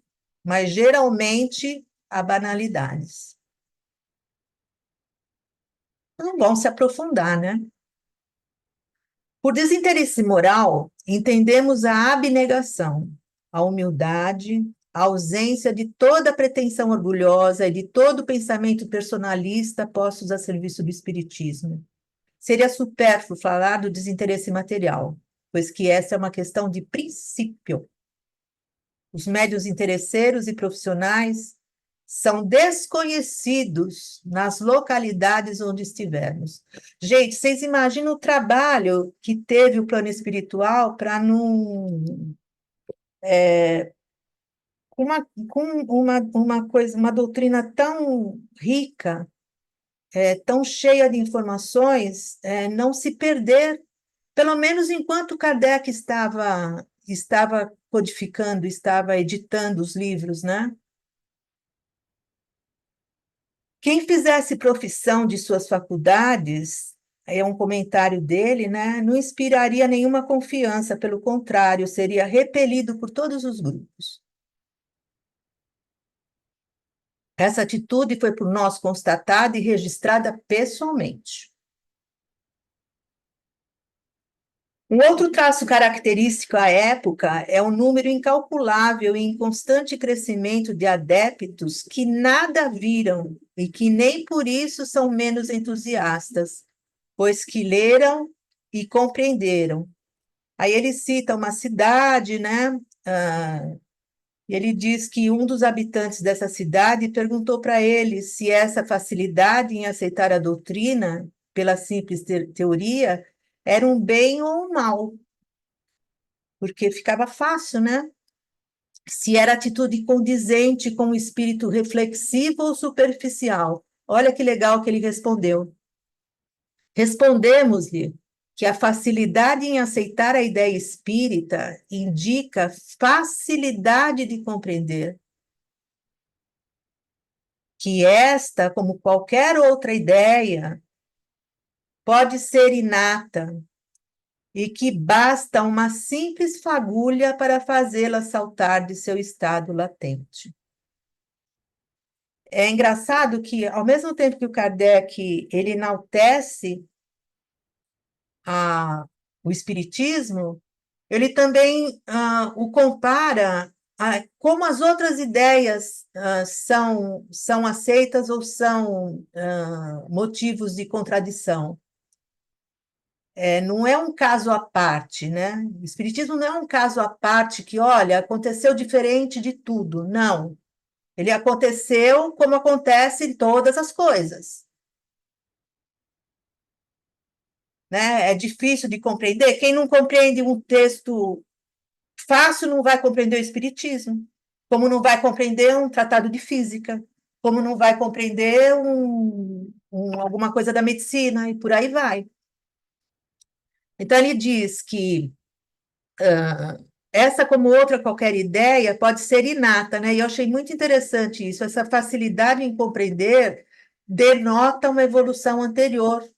mas geralmente a banalidades. Não vão se aprofundar, né? Por desinteresse moral, entendemos a abnegação, a humildade, a ausência de toda pretensão orgulhosa e de todo pensamento personalista postos a serviço do espiritismo. Seria supérfluo falar do desinteresse material, pois que essa é uma questão de princípio. Os médiuns interesseiros e profissionais são desconhecidos nas localidades onde estivermos. Gente, vocês imaginam o trabalho que teve o plano espiritual para não... com uma coisa, uma doutrina tão rica, tão cheia de informações, não se perder, pelo menos enquanto Kardec estava codificando, estava editando os livros, né? Quem fizesse profissão de suas faculdades, é um comentário dele, né? Não inspiraria nenhuma confiança, pelo contrário, seria repelido por todos os grupos. Essa atitude foi por nós constatada e registrada pessoalmente. Um outro traço característico à época é o número incalculável e em constante crescimento de adeptos que nada viram e que nem por isso são menos entusiastas, pois que leram e compreenderam. Aí ele cita uma cidade, né? E ele diz que um dos habitantes dessa cidade perguntou para ele se essa facilidade em aceitar a doutrina, pela simples teoria, era um bem ou um mal, porque ficava fácil, né? Se era atitude condizente com o espírito reflexivo ou superficial. Olha que legal que ele respondeu. Respondemos-lhe que a facilidade em aceitar a ideia espírita indica facilidade de compreender, que esta, como qualquer outra ideia, pode ser inata e que basta uma simples fagulha para fazê-la saltar de seu estado latente. É engraçado que, ao mesmo tempo que o Kardec ele enaltece o espiritismo, ele também o compara a como as outras ideias são aceitas ou são motivos de contradição. Não é um caso à parte, né? O espiritismo não é um caso à parte que, olha, aconteceu diferente de tudo. Não. Ele aconteceu como acontece em todas as coisas. Né? É difícil de compreender. Quem não compreende um texto fácil não vai compreender o espiritismo, como não vai compreender um tratado de física, como não vai compreender alguma coisa da medicina, e por aí vai. Então, ele diz que essa, como outra qualquer ideia, pode ser inata, né? E eu achei muito interessante isso. Essa facilidade em compreender denota uma evolução anterior.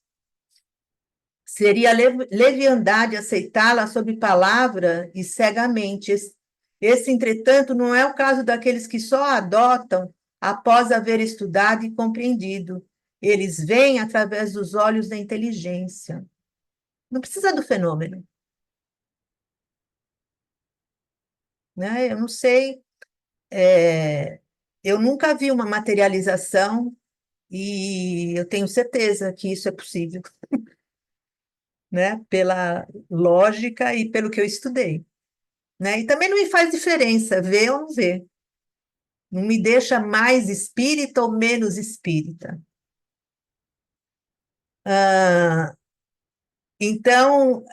Seria leviandade aceitá-la sob palavra e cegamente. Esse, entretanto, não é o caso daqueles que só a adotam após haver estudado e compreendido. Eles veem através dos olhos da inteligência. Não precisa do fenômeno. Né? Eu não sei, eu nunca vi uma materialização e eu tenho certeza que isso é possível, né? Pela lógica e pelo que eu estudei. Né? E também não me faz diferença ver ou não ver. Não me deixa mais espírita ou menos espírita. Então,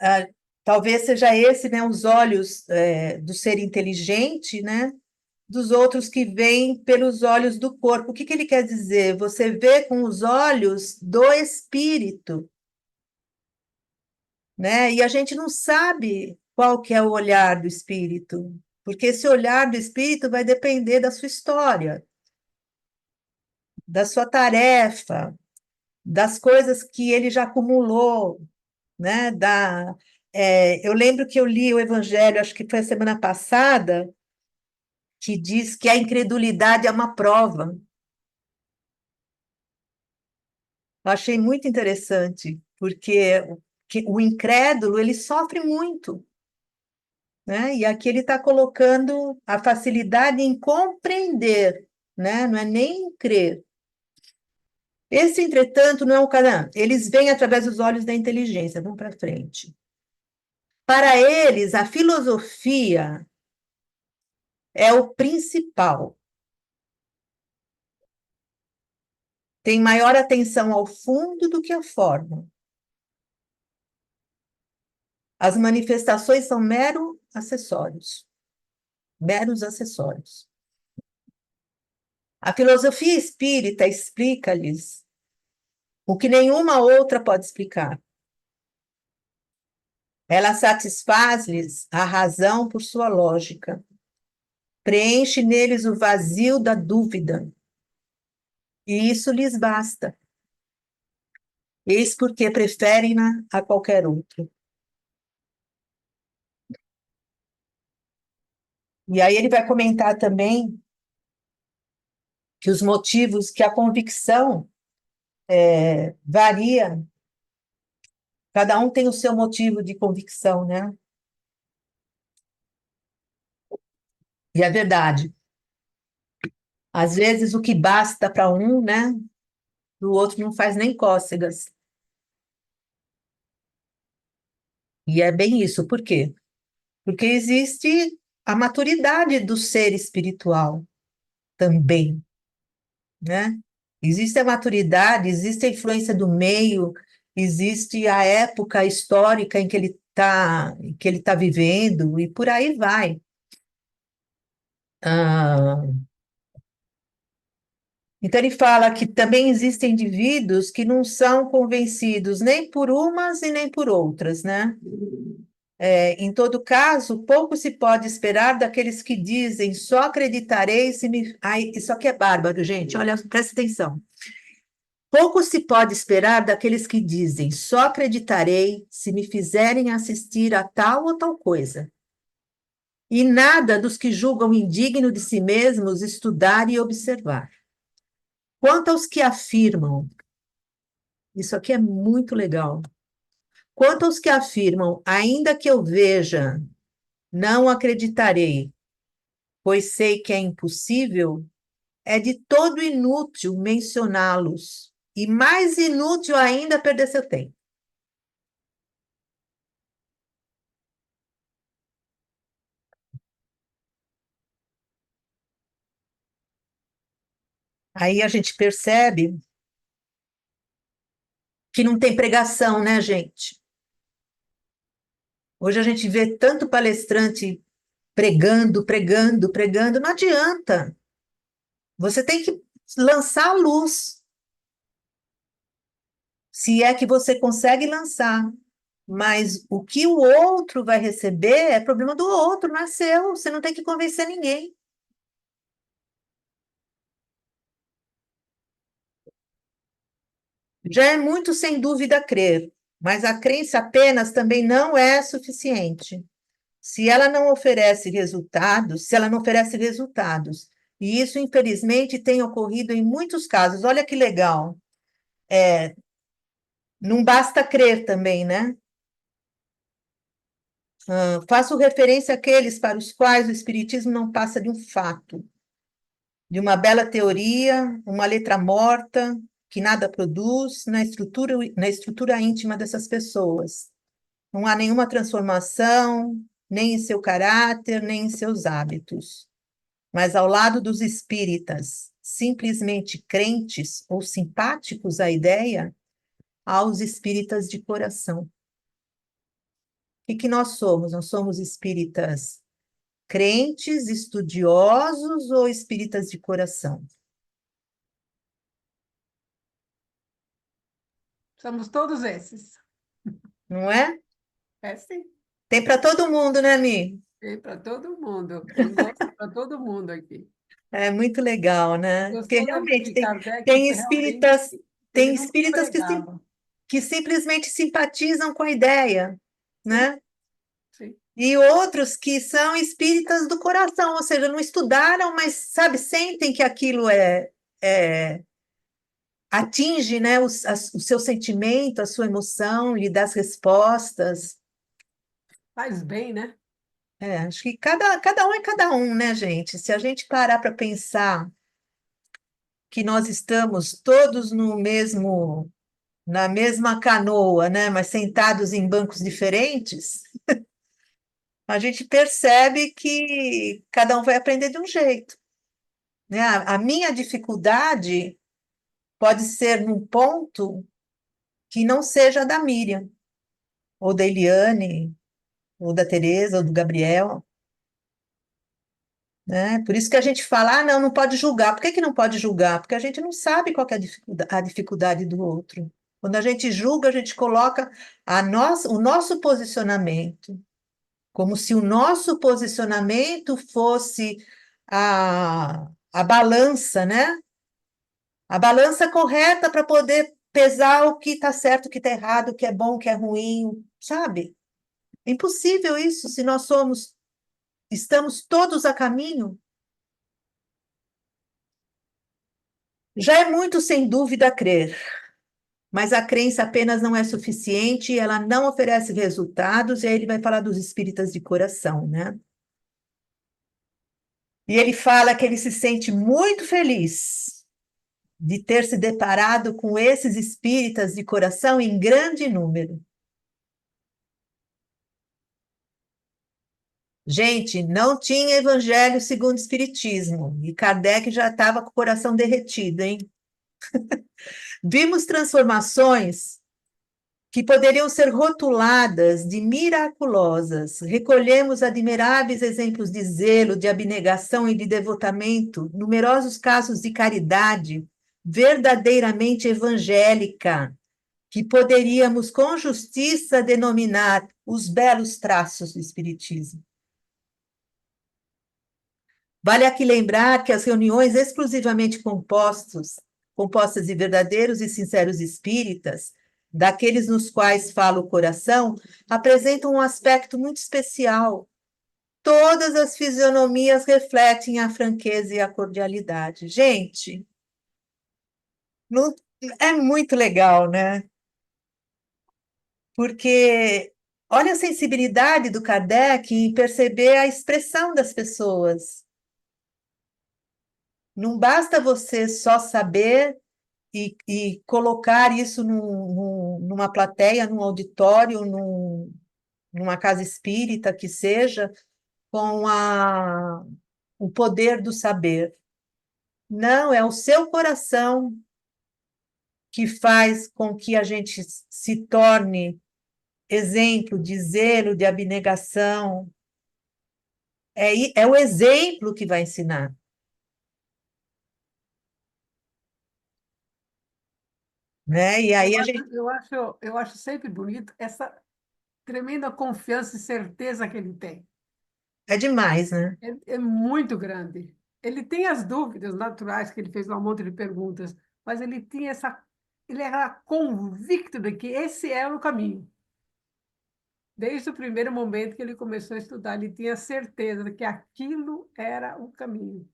talvez seja esse, né, os olhos do ser inteligente, né, dos outros que veem pelos olhos do corpo. O que ele quer dizer? Você vê com os olhos do espírito, né? E a gente não sabe qual que é o olhar do espírito, porque esse olhar do espírito vai depender da sua história, da sua tarefa, das coisas que ele já acumulou, né? Eu lembro que eu li o Evangelho, acho que foi a semana passada, que diz que a incredulidade é uma prova. Eu achei muito interessante, porque o incrédulo, ele sofre muito, né? E aqui ele está colocando a facilidade em compreender, né? Não é nem em crer. Esse, entretanto, não é o cara. Eles veem através dos olhos da inteligência. Vamos para frente. Para eles, a filosofia é o principal. Tem maior atenção ao fundo do que à forma. As manifestações são meros acessórios. Meros acessórios. A filosofia espírita explica-lhes o que nenhuma outra pode explicar. Ela satisfaz-lhes a razão por sua lógica. Preenche neles o vazio da dúvida. E isso lhes basta. Eis porque preferem-na a qualquer outro. E aí ele vai comentar também que os motivos, que a convicção varia. Cada um tem o seu motivo de convicção, né? E é verdade. Às vezes o que basta para um, né? O outro não faz nem cócegas. E é bem isso. Por quê? Porque existe a maturidade do ser espiritual também, né? Existe a maturidade, existe a influência do meio, existe a época histórica em que ele tá vivendo, e por aí vai. Ah, então ele fala que também existem indivíduos que não são convencidos nem por umas e nem por outras, né? Em todo caso, pouco se pode esperar daqueles que dizem só acreditarei se me. Ai, isso aqui é bárbaro, gente. Olha, presta atenção. Pouco se pode esperar daqueles que dizem só acreditarei se me fizerem assistir a tal ou tal coisa. E nada dos que julgam indigno de si mesmos estudar e observar. Quanto aos que afirmam, isso aqui é muito legal. Quanto aos que afirmam, ainda que eu veja, não acreditarei, pois sei que é impossível, é de todo inútil mencioná-los, e mais inútil ainda perder seu tempo. Aí a gente percebe que não tem pregação, né, gente? Hoje a gente vê tanto palestrante pregando, pregando, pregando, não adianta. Você tem que lançar a luz. Se é que você consegue lançar. Mas o que o outro vai receber é problema do outro, não é seu. Você não tem que convencer ninguém. Já é muito, sem dúvida, crer, mas a crença apenas também não é suficiente. Se ela não oferece resultados, se ela não oferece resultados, e isso, infelizmente, tem ocorrido em muitos casos. Olha que legal. Não basta crer também, né? Faço referência àqueles para os quais o Espiritismo não passa de um fato, de uma bela teoria, uma letra morta, que nada produz na estrutura íntima dessas pessoas. Não há nenhuma transformação, nem em seu caráter, nem em seus hábitos. Mas ao lado dos espíritas, simplesmente crentes ou simpáticos à ideia, há os espíritas de coração. O que nós somos? Nós somos espíritas crentes, estudiosos ou espíritas de coração? Somos todos esses. Não é? É sim, Tem para todo mundo, né, Mi? tem para todo mundo. Tem gosto para todo mundo aqui. É muito legal, né? Porque Gostou realmente de Kardec, tem que realmente espíritas, ele tem não espíritas pregava. que simplesmente simpatizam com a ideia, Sim, né? sim. e outros que são espíritas do coração, ou seja, não estudaram, mas, sabe, sentem que aquilo atinge, né, o seu sentimento, a sua emoção, lhe dá as respostas. Faz bem, né? Acho que cada um é cada um, né, gente? Se a gente parar para pensar que nós estamos todos na mesma canoa, né, mas sentados em bancos diferentes, a gente percebe que cada um vai aprender de um jeito, né? A minha dificuldade pode ser num ponto que não seja a da Miriam, ou da Eliane, ou da Teresa, ou do Gabriel, né? Por isso que a gente fala, não, não pode julgar. Por que que não pode julgar? Porque a gente não sabe qual que é a dificuldade do outro. Quando a gente julga, a gente coloca o nosso posicionamento, como se o nosso posicionamento fosse a balança, né? A balança correta para poder pesar o que está certo, o que está errado, o que é bom, o que é ruim, sabe? É impossível isso se nós estamos todos a caminho. Já é muito, sem dúvida, crer, mas a crença apenas não é suficiente, ela não oferece resultados, e aí ele vai falar dos espíritas de coração, né? E ele fala que ele se sente muito feliz de ter se deparado com esses espíritas de coração em grande número. Gente, não tinha evangelho segundo o espiritismo, e Kardec já estava com o coração derretido, hein? Vimos transformações que poderiam ser rotuladas de miraculosas. Recolhemos admiráveis exemplos de zelo, de abnegação e de devotamento, numerosos casos de caridade verdadeiramente evangélica, que poderíamos com justiça denominar os belos traços do Espiritismo. Vale aqui lembrar que as reuniões exclusivamente compostas de verdadeiros e sinceros espíritas, daqueles nos quais fala o coração, apresentam um aspecto muito especial. Todas as fisionomias refletem a franqueza e a cordialidade. Gente, não- é muito legal, né? Porque olha a sensibilidade do Kardec em perceber a expressão das pessoas. Não basta você só saber e colocar isso numa plateia, num auditório, numa casa espírita que seja, com o poder do saber. Não, é o seu coração que faz com que a gente se torne exemplo de zelo, de abnegação. É o exemplo que vai ensinar. Né? E aí Eu a acho, gente. eu acho, eu acho sempre bonito essa tremenda confiança e certeza que ele tem. É demais, né? É muito grande. Ele tem as dúvidas naturais, que ele fez lá um monte de perguntas, mas ele era convicto de que esse é o caminho. Desde o primeiro momento que ele começou a estudar, ele tinha certeza de que aquilo era o caminho.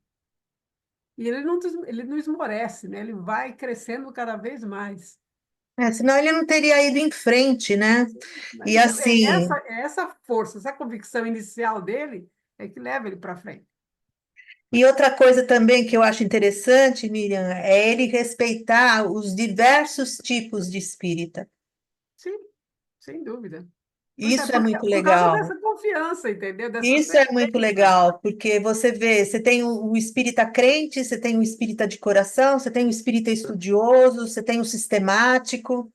E ele não esmorece, né? Ele vai crescendo cada vez mais. Senão ele não teria ido em frente, né? Mas E assim, é essa força, essa convicção inicial dele é que leva ele para frente. e outra coisa também que eu acho interessante, Miriam, é ele respeitar os diversos tipos de espírita. Sim, sem dúvida. Isso é muito Por causa legal. dessa confiança, entendeu? Dessa Isso é muito certeza. legal, porque você vê, você tem o espírita crente, você tem o espírita de coração, você tem o espírita estudioso, você tem o sistemático.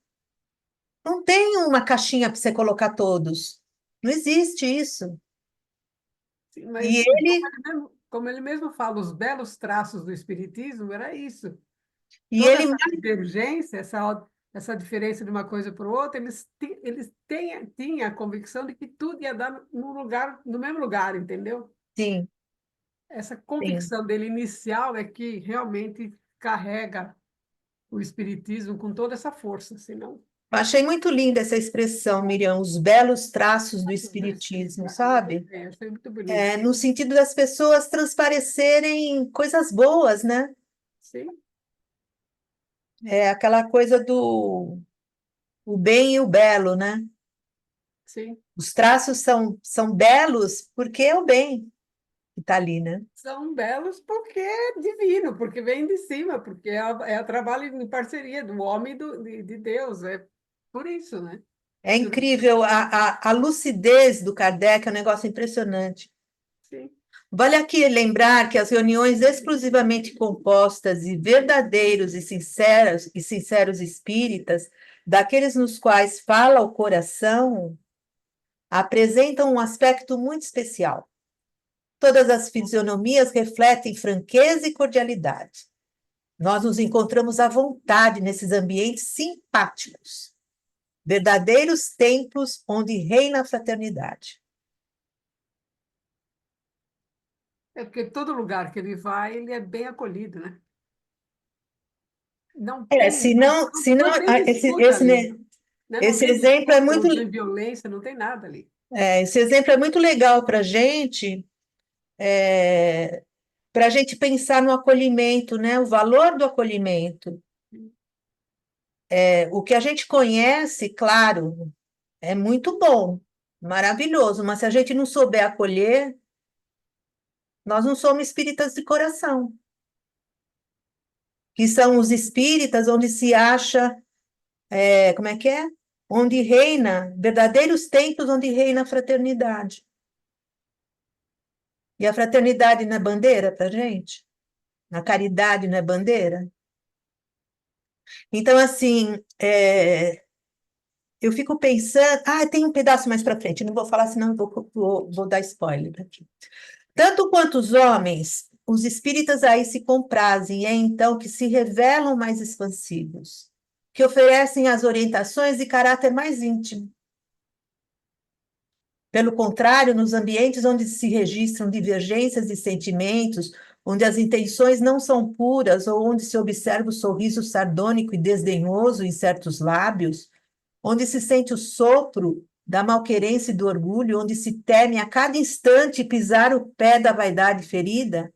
Não tem uma caixinha para você colocar todos. Não existe isso. Sim, E mas ele, como ele mesmo fala, os belos traços do espiritismo era isso. e Toda ele essa divergência, essa diferença de uma coisa para outra, tinham a convicção de que tudo ia dar no lugar, no mesmo lugar, entendeu? sim, Essa sim. convicção dele inicial é que realmente carrega o espiritismo com toda essa força, senão Achei muito linda essa expressão, Miriam, os belos traços do espiritismo, sabe? É, achei muito bonito. No sentido das pessoas transparecerem coisas boas, né? Sim, É aquela coisa do o bem e o belo, né? sim. Os traços são belos porque é o bem que está ali, né? São belos porque é divino, porque vem de cima, porque é o trabalho em parceria do homem e de Deus. É por isso, né? É incrível, a lucidez do Kardec é um negócio impressionante. Sim, Vale aqui lembrar que as reuniões exclusivamente compostas de verdadeiros e sinceros espíritas, daqueles nos quais fala o coração, apresentam um aspecto muito especial. Todas as fisionomias refletem franqueza e cordialidade. Nós nos encontramos à vontade nesses ambientes simpáticos, verdadeiros templos onde reina a fraternidade. é porque todo lugar que ele vai, ele é bem acolhido, né? Não tem, Se não, se não, não tem esse, disputa esse, ali, né? Não esse tem exemplo é disputa, muito, não tem violência, não tem nada ali. esse exemplo é muito legal para a gente pensar no acolhimento, né? O valor do acolhimento. O que a gente conhece, claro, é muito bom, maravilhoso, mas se a gente não souber acolher, nós não somos espíritas de coração, que são os espíritas onde se acha, como é que é? Onde reina, verdadeiros templos onde reina a fraternidade. E a fraternidade não é bandeira para a gente? A caridade não é bandeira? Então, assim, eu fico pensando. Ah, tem um pedaço mais para frente, não vou falar, senão eu vou dar spoiler aqui. Tanto quanto os homens, os espíritas aí se comprazem, e é então que se revelam mais expansivos, que oferecem as orientações de caráter mais íntimo. Pelo contrário, nos ambientes onde se registram divergências de sentimentos, onde as intenções não são puras, ou onde se observa o sorriso sardônico e desdenhoso em certos lábios, onde se sente o sopro da malquerência e do orgulho, onde se teme a cada instante pisar o pé da vaidade ferida,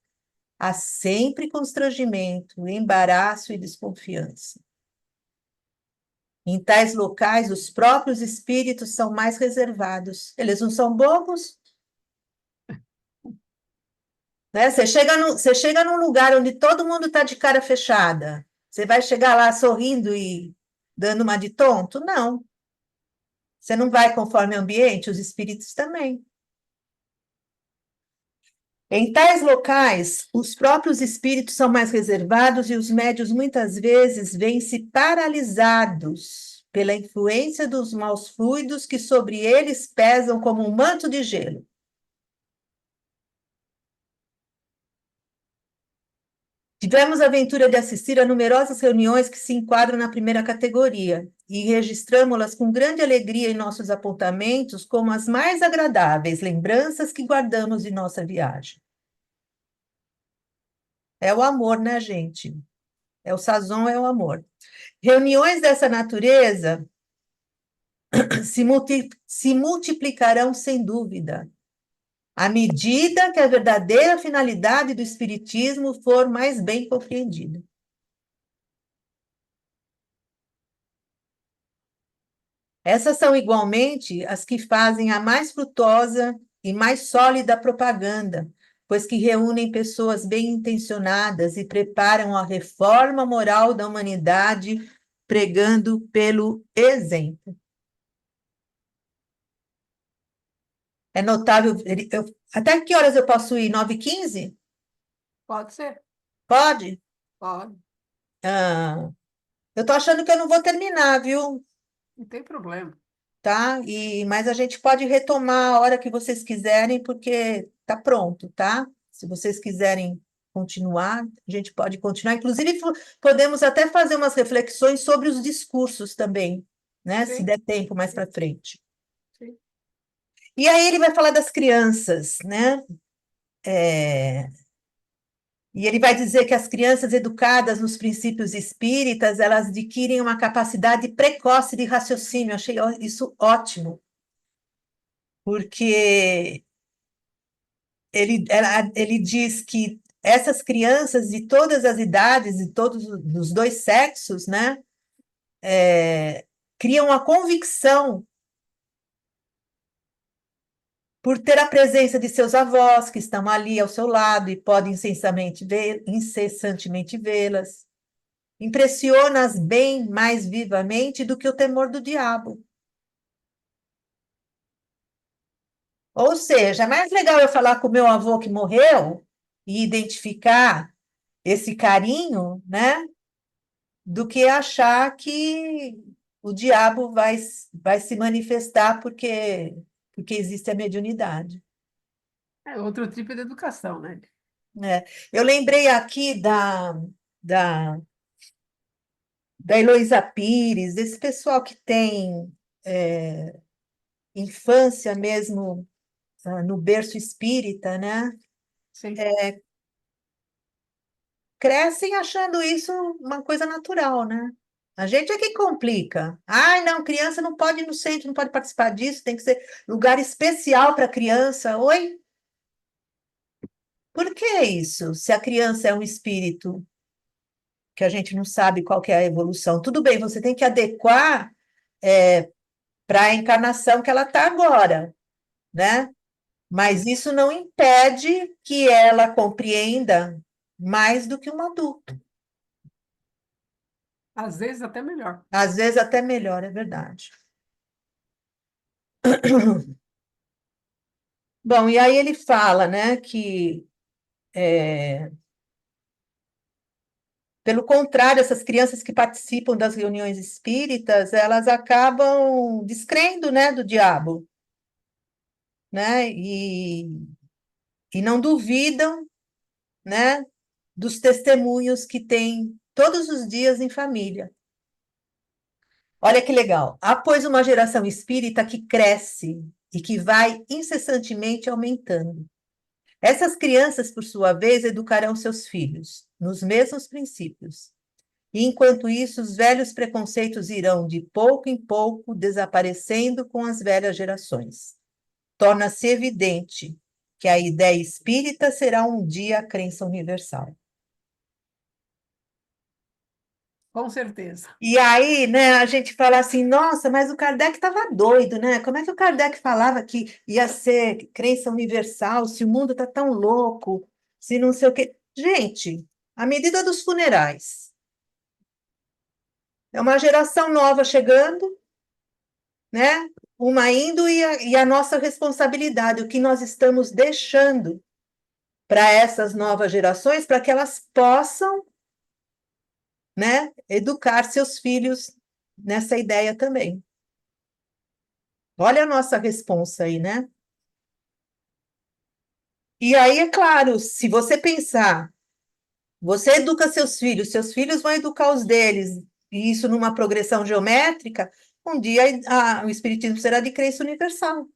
há sempre constrangimento, embaraço e desconfiança. Em tais locais, os próprios espíritos são mais reservados. Eles não são bobos, né? Você chega num lugar onde todo mundo está de cara fechada. Você vai chegar lá sorrindo e dando uma de tonto? Não. Você não vai conforme o ambiente, os espíritos também. Em tais locais, os próprios espíritos são mais reservados e os médios muitas vezes veem-se paralisados pela influência dos maus fluidos que sobre eles pesam como um manto de gelo. Tivemos a aventura de assistir a numerosas reuniões que se enquadram na primeira categoria e registramos-las com grande alegria em nossos apontamentos como as mais agradáveis lembranças que guardamos de nossa viagem. É o amor, né, gente? É o sazon, é o amor. Reuniões dessa natureza se multiplicarão sem dúvida, à medida que a verdadeira finalidade do Espiritismo for mais bem compreendida. Essas são igualmente as que fazem a mais frutuosa e mais sólida propaganda, pois que reúnem pessoas bem-intencionadas e preparam a reforma moral da humanidade, pregando pelo exemplo. É notável. Até que horas eu posso ir? 9h15? Pode ser? Pode? Pode. Ah, eu estou achando que eu não vou terminar, viu? Não tem problema. Tá? Mas a gente pode retomar a hora que vocês quiserem, porque está pronto, tá? Se vocês quiserem continuar, a gente pode continuar. Inclusive, podemos até fazer umas reflexões sobre os discursos também, né? Se Sim, der tempo mais para frente. sim. E aí ele vai falar das crianças, né? E ele vai dizer que as crianças educadas nos princípios espíritas, elas adquirem uma capacidade precoce de raciocínio. Eu achei isso ótimo, porque ele diz que essas crianças de todas as idades, de todos os dois sexos, né, criam a convicção por ter a presença de seus avós, que estão ali ao seu lado e podem incessantemente vê-las. Impressiona-as bem mais vivamente do que o temor do diabo. Ou seja, é mais legal eu falar com o meu avô que morreu e identificar esse carinho, né, do que achar que o diabo vai se manifestar porque existe a mediunidade. É outro tipo de educação, né? Né? Eu lembrei aqui da, da Heloísa Pires, desse pessoal que tem infância mesmo no berço espírita, né? Sim. Crescem achando isso uma coisa natural, né? A gente é que complica. Ai, não, criança não pode ir no centro, não pode participar disso, tem que ser lugar especial para criança. Oi? Por que isso? Se a criança é um espírito que a gente não sabe qual que é a evolução. Tudo bem, você tem que adequar para a encarnação que ela está agora, né? Mas isso não impede que ela compreenda mais do que um adulto. Às vezes até melhor. Às vezes até melhor, é verdade. Bom, e aí ele fala, né, que, pelo contrário, essas crianças que participam das reuniões espíritas, elas acabam descrendo, né, do diabo, né, e não duvidam, né, dos testemunhos que têm todos os dias em família. Olha que legal. Há, pois, uma geração espírita que cresce e que vai incessantemente aumentando. Essas crianças, por sua vez, educarão seus filhos nos mesmos princípios. E, enquanto isso, os velhos preconceitos irão, de pouco em pouco, desaparecendo com as velhas gerações. Torna-se evidente que a ideia espírita será um dia a crença universal. Com certeza. E aí, né, a gente fala assim, nossa, mas o Kardec estava doido, né? Como é que o Kardec falava que ia ser crença universal, se o mundo está tão louco, se não sei o quê? Gente, a medida dos funerais. É uma geração nova chegando, né? Uma indo e a nossa responsabilidade, o que nós estamos deixando para essas novas gerações, para que elas possam, né, educar seus filhos nessa ideia também. Olha a nossa responsa aí, né? E aí, é claro, se você pensar, você educa seus filhos vão educar os deles, e isso numa progressão geométrica, um dia o Espiritismo será de crença universal.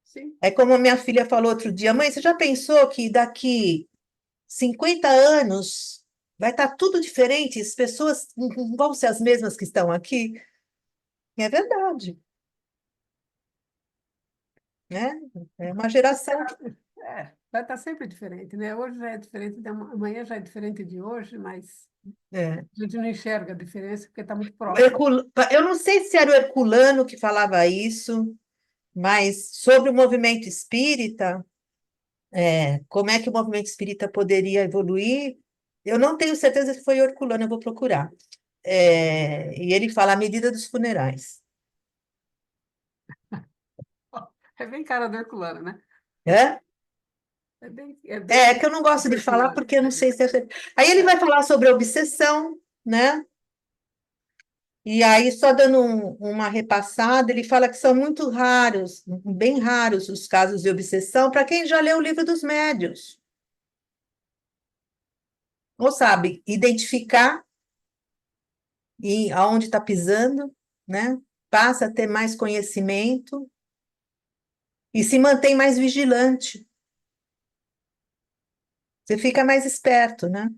Sim. É como a minha filha falou outro dia, mãe, você já pensou que daqui 50 anos vai estar tudo diferente, as pessoas não vão ser as mesmas que estão aqui? E é verdade, né? É uma geração que... Vai estar sempre diferente, né? Hoje já é diferente, amanhã já é diferente de hoje, mas É. a gente não enxerga a diferença porque está muito próximo. Eu não sei se era o Herculano que falava isso, mas sobre o movimento espírita, como é que o movimento espírita poderia evoluir, eu não tenho certeza se foi o Herculano, eu vou procurar. E ele fala a medida dos funerais. É bem cara do Herculano, né? É? É bem Que eu não gosto de falar Herculano. porque eu não sei se é... Aí ele vai falar sobre a obsessão, né? E aí, só dando uma repassada, ele fala que são muito raros, bem raros os casos de obsessão, para quem já leu o livro dos médiuns. Ou sabe, identificar e aonde está pisando, né? Passa a ter mais conhecimento e se mantém mais vigilante. Você fica mais esperto, né?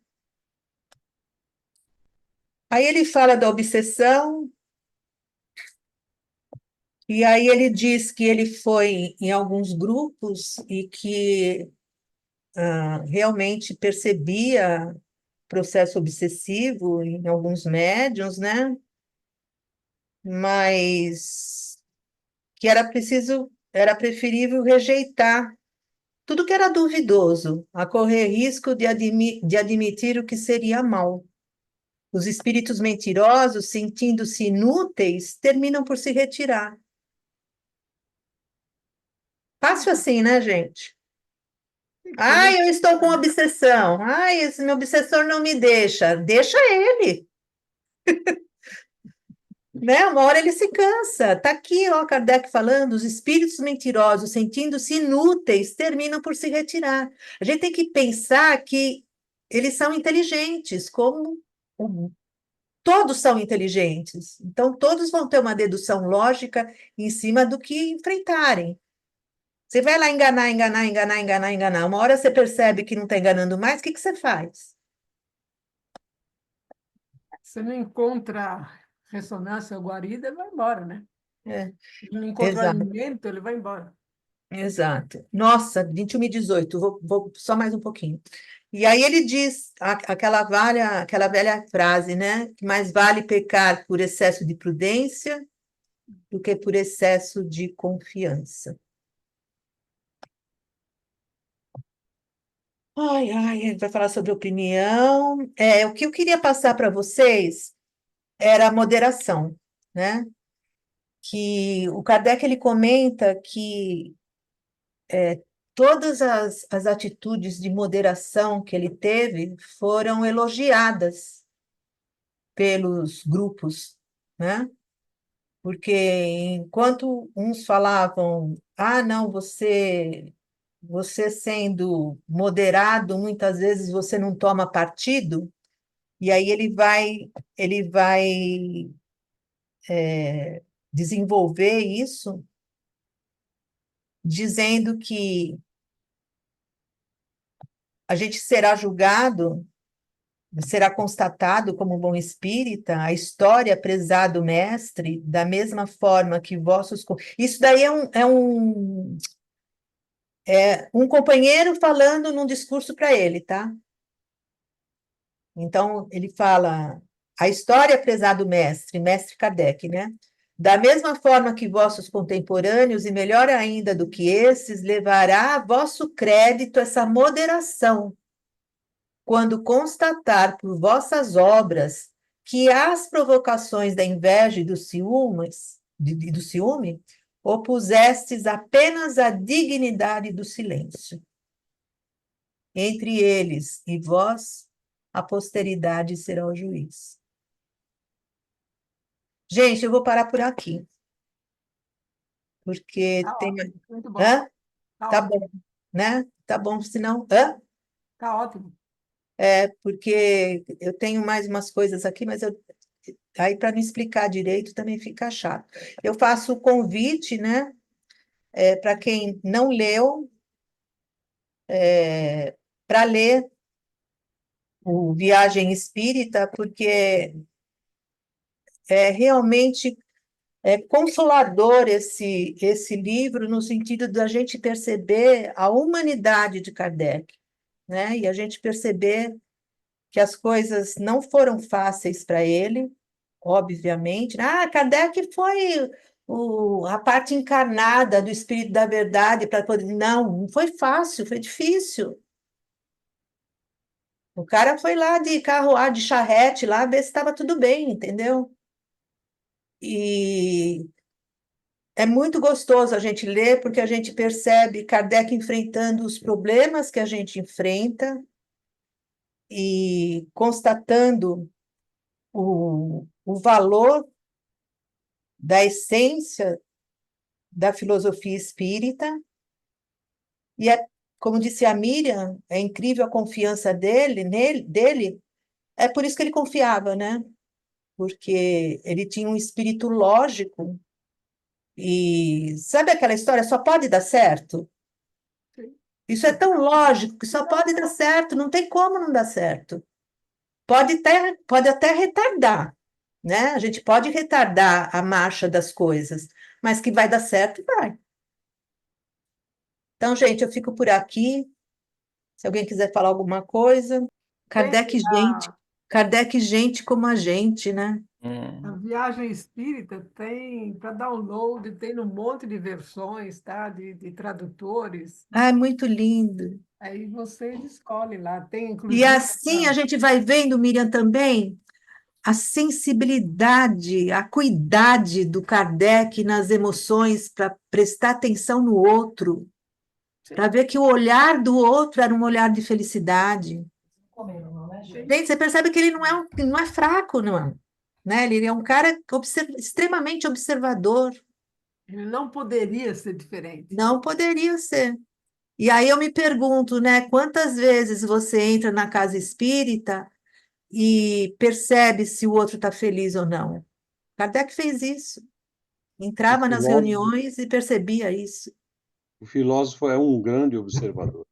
Aí ele fala da obsessão, e aí ele diz que ele foi em alguns grupos e que realmente percebia processo obsessivo em alguns médiuns, né? Mas que era preferível rejeitar tudo que era duvidoso, a correr risco de admitir o que seria mal. Os espíritos mentirosos, sentindo-se inúteis, terminam por se retirar. Fácil assim, né, gente? Também, Ai, eu estou com obsessão. Ai, esse meu obsessor não me deixa. Deixa ele, né? Uma hora ele se cansa. Está aqui, ó, Kardec falando, os espíritos mentirosos, sentindo-se inúteis, terminam por se retirar. A gente tem que pensar que eles são inteligentes, o- todos são inteligentes. Então, todos vão ter uma dedução lógica em cima do que enfrentarem. Você vai lá enganar, enganar, enganar, enganar, enganar. Uma hora você percebe que não está enganando mais, o que que você faz? você não encontra ressonância ou guarida, ele vai embora, né? É, Não encontra exato, alimento, ele vai embora. exato. Nossa, 21 e 18, vou só mais um pouquinho. E aí ele diz aquela velha frase, né? Que mais vale pecar por excesso de prudência do que por excesso de confiança. Ai, ai, ele vai falar sobre opinião. O que eu queria passar para vocês era a moderação, né? Que o Kardec ele comenta que todas as atitudes de moderação que ele teve foram elogiadas pelos grupos, né? Porque enquanto uns falavam, ah, não, você sendo moderado, muitas vezes você não toma partido, e aí ele vai desenvolver isso, dizendo que a gente será julgado, será constatado como bom espírita, a história, prezado mestre, da mesma forma que vossos. Isso daí é um companheiro falando num discurso para ele, tá? Então, ele fala, a história, prezado mestre, mestre Kardec, né? Da mesma forma que vossos contemporâneos, e melhor ainda do que esses, levará a vosso crédito essa moderação, quando constatar por vossas obras que as provocações da inveja e do ciúme, opusestes apenas à dignidade do silêncio. Entre eles e vós, a posteridade será o juiz. Gente, eu vou parar por aqui, porque Tá tem. ótimo, muito bom. Hã? Tá Tá bom, ótimo, né? Tá bom, senão. Hã? tá ótimo. Porque eu tenho mais umas coisas aqui, mas aí para me explicar direito também fica chato. Eu faço o convite, né? Para quem não leu, para ler o Viagem Espírita, porque realmente consolador esse livro, no sentido da gente perceber a humanidade de Kardec, né? E a gente perceber que as coisas não foram fáceis para ele, obviamente. Ah, Kardec foi a parte encarnada do Espírito da Verdade para poder. Não, não foi fácil, foi difícil. O cara foi lá de carro, de charrete, lá ver se estava tudo bem, entendeu? E é muito gostoso a gente ler, porque a gente percebe Kardec enfrentando os problemas que a gente enfrenta e constatando o valor da essência da filosofia espírita. E como disse a Miriam, é incrível a confiança dele. É por isso que ele confiava, né? Porque ele tinha um espírito lógico e sabe aquela história, só pode dar certo? Sim. Isso é tão lógico que só pode dar certo, não tem como não dar certo. Pode até retardar, né? A gente pode retardar a marcha das coisas, mas que vai dar certo, vai. Então, gente, eu fico por aqui. Se alguém quiser falar alguma coisa. Kardec, Tem gente. Kardec, gente como a gente, né? a viagem espírita, tem para download, tem um monte de versões, tá? De tradutores. Ai, muito lindo. Aí você escolhe lá. Tem, E inclusive, assim a gente vai vendo, Miriam, também a sensibilidade, a acuidade do Kardec nas emoções para prestar atenção no outro, para ver que o olhar do outro era um olhar de felicidade. Gente, você percebe que ele não é fraco, não, né? Ele é um cara extremamente observador. ele não poderia ser diferente. Não poderia ser. E aí eu me pergunto, né, quantas vezes você entra na casa espírita e percebe se o outro está feliz ou não? Kardec fez isso. O Entrava nas filósofo, reuniões e percebia isso. o filósofo é um grande observador.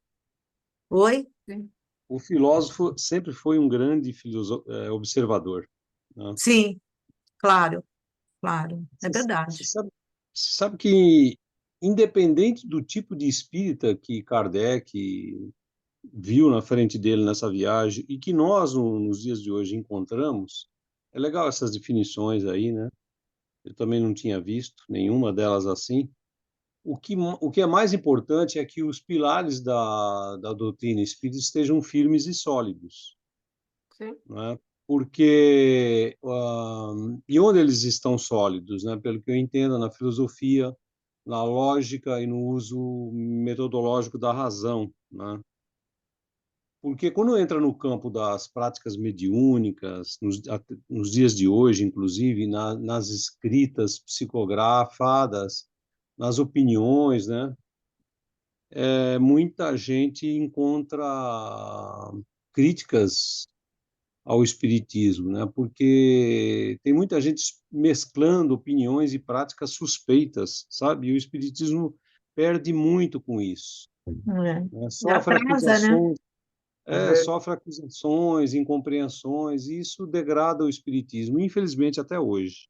Oi? Sim. O filósofo sempre foi um grande observador, né? Sim, claro, claro. É Você verdade. sabe, você sabe que, independente do tipo de espírita que Kardec viu na frente dele nessa viagem e que nós, nos dias de hoje, encontramos, é legal essas definições aí, né? Eu também não tinha visto nenhuma delas assim. O que é mais importante é que os pilares da doutrina espírita estejam firmes e sólidos, Sim. né? Porque e onde eles estão sólidos, né? Pelo que eu entendo, na filosofia, na lógica e no uso metodológico da razão, né? Porque quando entra no campo das práticas mediúnicas, nos dias de hoje, inclusive, nas escritas psicografadas, nas opiniões, né? Muita gente encontra críticas ao espiritismo, né? Porque tem muita gente mesclando opiniões e práticas suspeitas, sabe? E o espiritismo perde muito com isso, né? É. Atrasa, né? Sofre acusações, incompreensões, e isso degrada o espiritismo, infelizmente até hoje,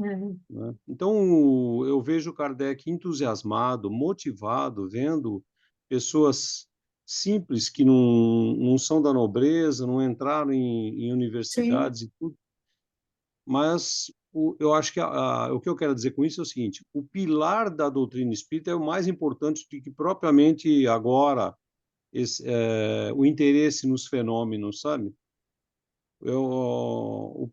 É. né? Então, eu vejo Kardec entusiasmado, motivado, vendo pessoas simples que não são da nobreza, não entraram em Sim, universidades e tudo, mas eu acho que o que eu quero dizer com isso é o seguinte: o pilar da doutrina espírita é o mais importante do que propriamente agora o interesse nos fenômenos, sabe? Eu,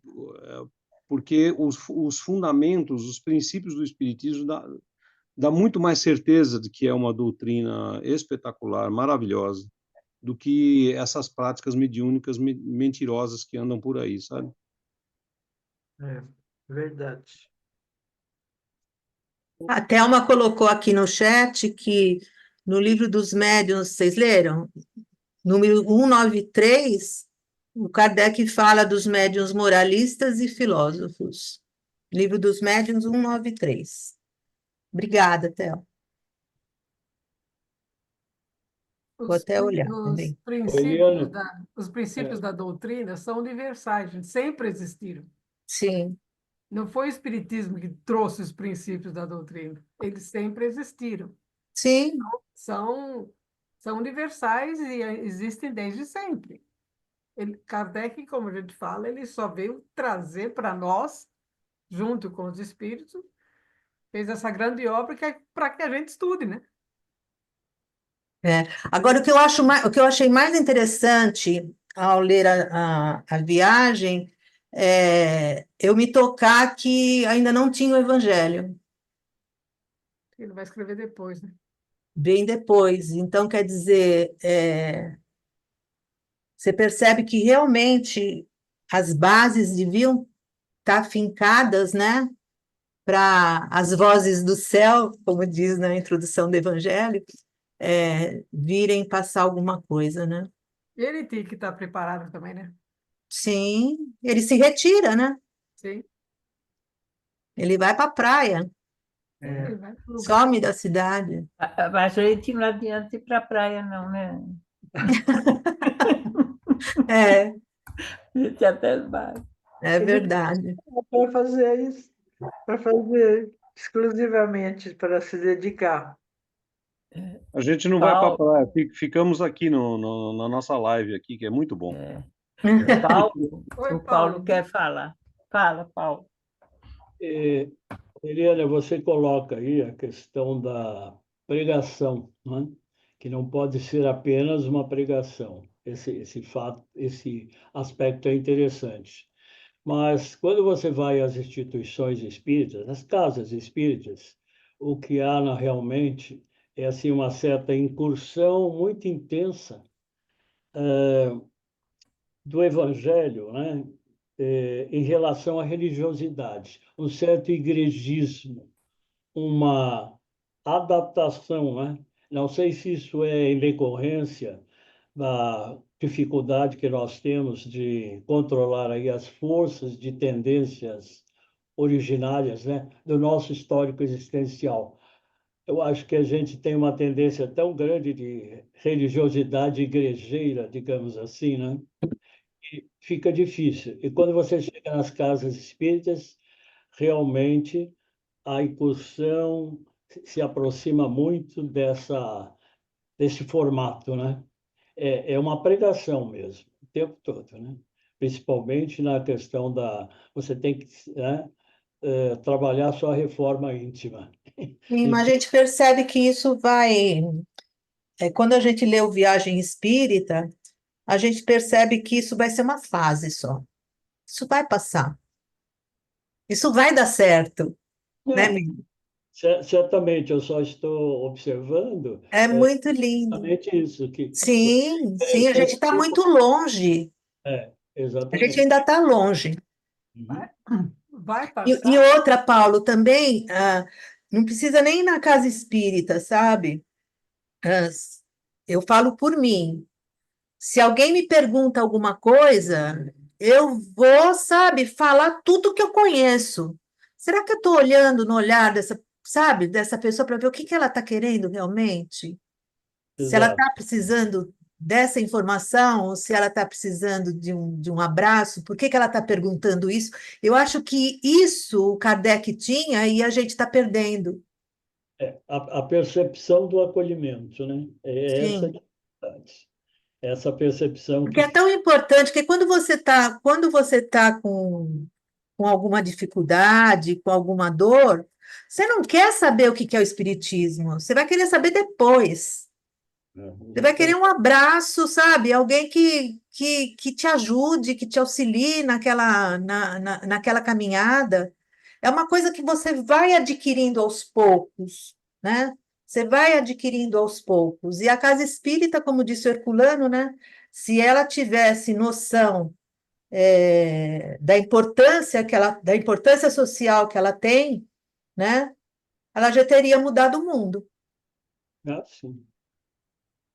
porque os fundamentos, os princípios do espiritismo dá muito mais certeza de que é uma doutrina espetacular, maravilhosa, do que essas práticas mediúnicas mentirosas que andam por aí, sabe? É, verdade. a Thelma colocou aqui no chat que no livro dos médiuns, vocês leram? Número 193, o Kardec fala dos médiuns moralistas e filósofos. Livro dos Médiuns 193. Obrigada, Thelma. Vou até olhar também. Eliane, Os princípios é, da doutrina são universais, gente, sempre existiram. Sim, Não foi o Espiritismo que trouxe os princípios da doutrina, eles sempre existiram. sim, São, são universais e existem desde sempre. Kardec, como a gente fala, ele só veio trazer para nós, junto com os espíritos, fez essa grande obra que é para que a gente estude, né? é. Agora, o que eu achei mais interessante ao ler a viagem é eu me tocar que ainda não tinha o Evangelho, Ele vai escrever depois, né? bem depois. Então, quer dizer, você percebe que realmente as bases deviam estar fincadas, né, para as vozes do céu, como diz na introdução do Evangelho, virem passar alguma coisa, né? Ele tem que estar preparado também, né? Sim, ele se retira, né? Sim. Ele vai para a praia. Ele vai pro lugar. some da cidade. Mas a gente não adianta ir para a praia, não, né? É, A gente até vai. é verdade. Para fazer isso, para fazer exclusivamente para se dedicar. A gente não vai para a Paulo, praia, ficamos aqui na nossa live aqui, que é muito bom. Paulo, Oi, o Paulo Paulo. quer falar. Fala, Paulo. Eliana, você coloca aí a questão da pregação, né? Que não pode ser apenas uma pregação. Esse fato, esse aspecto é interessante. Mas quando você vai às instituições espíritas, às casas espíritas, o que há realmente é assim uma certa incursão muito intensa do Evangelho, né? Em relação à religiosidade, um certo igrejismo, uma adaptação, né? Não sei se isso é em decorrência da dificuldade que nós temos de controlar aí as forças de tendências originárias, né, do nosso histórico existencial. Eu acho que a gente tem uma tendência tão grande de religiosidade igrejeira, digamos assim, né? Que fica difícil. E quando você chega nas casas espíritas, realmente a incursão se aproxima muito desse formato, né? É uma pregação mesmo, o tempo todo, né? Principalmente na questão da... Você tem que, né, trabalhar a sua reforma íntima. Sim, mas a gente percebe que isso vai. Quando a gente lê o Viagem Espírita, a gente percebe que isso vai ser uma fase só. Isso vai passar. Isso vai dar certo, né, Não, Miriam? certamente, eu só estou observando É muito lindo. exatamente isso, que Sim, sim, a gente interessante. está muito longe. A gente Exatamente. ainda está longe. Uhum. Vai E passar. outra, Paulo, também, não precisa nem ir na casa espírita, sabe? Ah, eu falo por mim. Se alguém me pergunta alguma coisa, eu vou, sabe, falar tudo que eu conheço. Será que eu estou olhando no olhar dessa, sabe, dessa pessoa para ver o que que ela está querendo realmente? Se ela Exato. está precisando dessa informação, ou se ela está precisando de um abraço, por que que ela está perguntando isso? Eu acho que isso o Kardec tinha e a gente está perdendo. A percepção do acolhimento, né? É essa a Sim. dificuldade. Essa percepção Porque que é tão importante que quando você tá com alguma dificuldade, com alguma dor, você não quer saber o que que é o espiritismo, você vai querer saber depois. Você vai querer exatamente. um abraço, sabe? Alguém que te ajude, que te auxilie naquela caminhada. É uma coisa que você vai adquirindo aos poucos, né? Você vai adquirindo aos poucos. E a casa espírita, como disse o Herculano, né? Se ela tivesse noção da importância social que ela tem, né? Ela já teria mudado o mundo, Sim,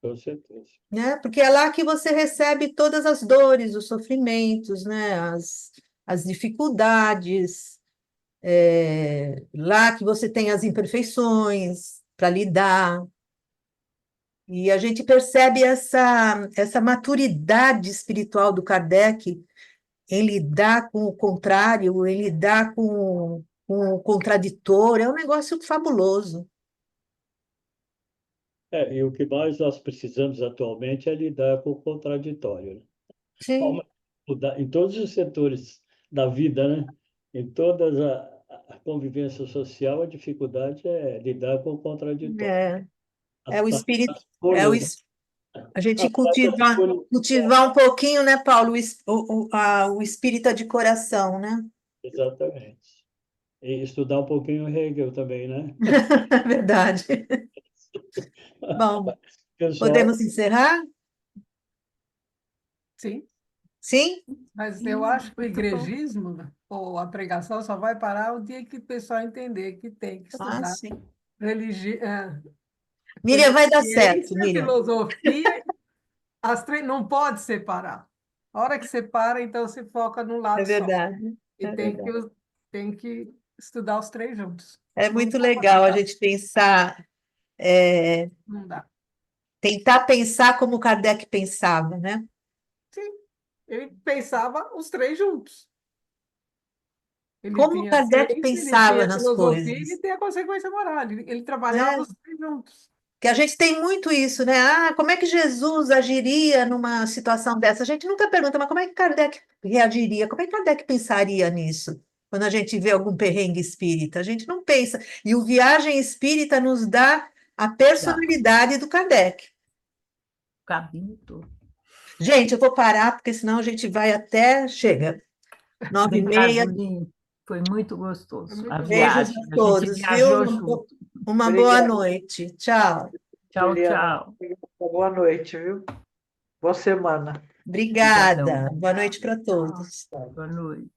com certeza. né? Porque é lá que você recebe todas as dores, os sofrimentos, né? As dificuldades, lá que você tem as imperfeições para lidar. E a gente percebe essa maturidade espiritual do Kardec em lidar com o contrário, em lidar com o contraditor, é um negócio fabuloso. E o que mais nós precisamos atualmente é lidar com o contraditório, né? Sim, Em todos os setores da vida, né? Em toda a convivência social, a dificuldade é lidar com o contraditório. é, é o As espírito, é o, escolhas, es- a gente as próprias escolhas. cultivar um pouquinho, né, Paulo, o espírita de coração, né? Exatamente. E estudar um pouquinho Hegel também, né? Verdade. Bom, Pessoal, podemos encerrar? Sim, Sim? mas eu acho que o Muito bom. igrejismo, né, ou a pregação só vai parar o dia que o pessoal entender que tem que Ah, estudar sim. Miriam, coisa vai dar de certo, ciência, Miriam. filosofia, as três não pode separar. A hora que separa, então se foca num É lado só. verdade, E é verdade. tem que estudar os três juntos. É Não muito dá pra legal a ficar- gente pensar, Não dá. tentar pensar como Kardec pensava, né? Sim, ele pensava os três juntos. Ele Como tinha a Kardec ciência, ele tem pensava a nas filosofia, coisas, ele tem a consequência moral. Ele trabalhava né? os três juntos. Que a gente tem muito isso, né? Ah, como é que Jesus agiria numa situação dessa? A gente nunca pergunta, mas como é que Kardec reagiria? Como é que Kardec pensaria nisso? Quando a gente vê algum perrengue espírita, a gente não pensa. E o Viagem Espírita nos dá a Dá. personalidade do Kardec. Cabinho todo. Gente, eu vou parar, porque senão a gente vai até. Chega, 9h30. Obrigado, Lin. Foi muito gostoso Foi a muito Beijos viagem. a A gente todos, viu? viajou junto. Uma boa Obrigada, noite. Tchau. Tchau, Juliana. tchau. Boa noite, viu? Boa semana. Obrigada. Obrigadão. Boa noite para todos. Boa noite.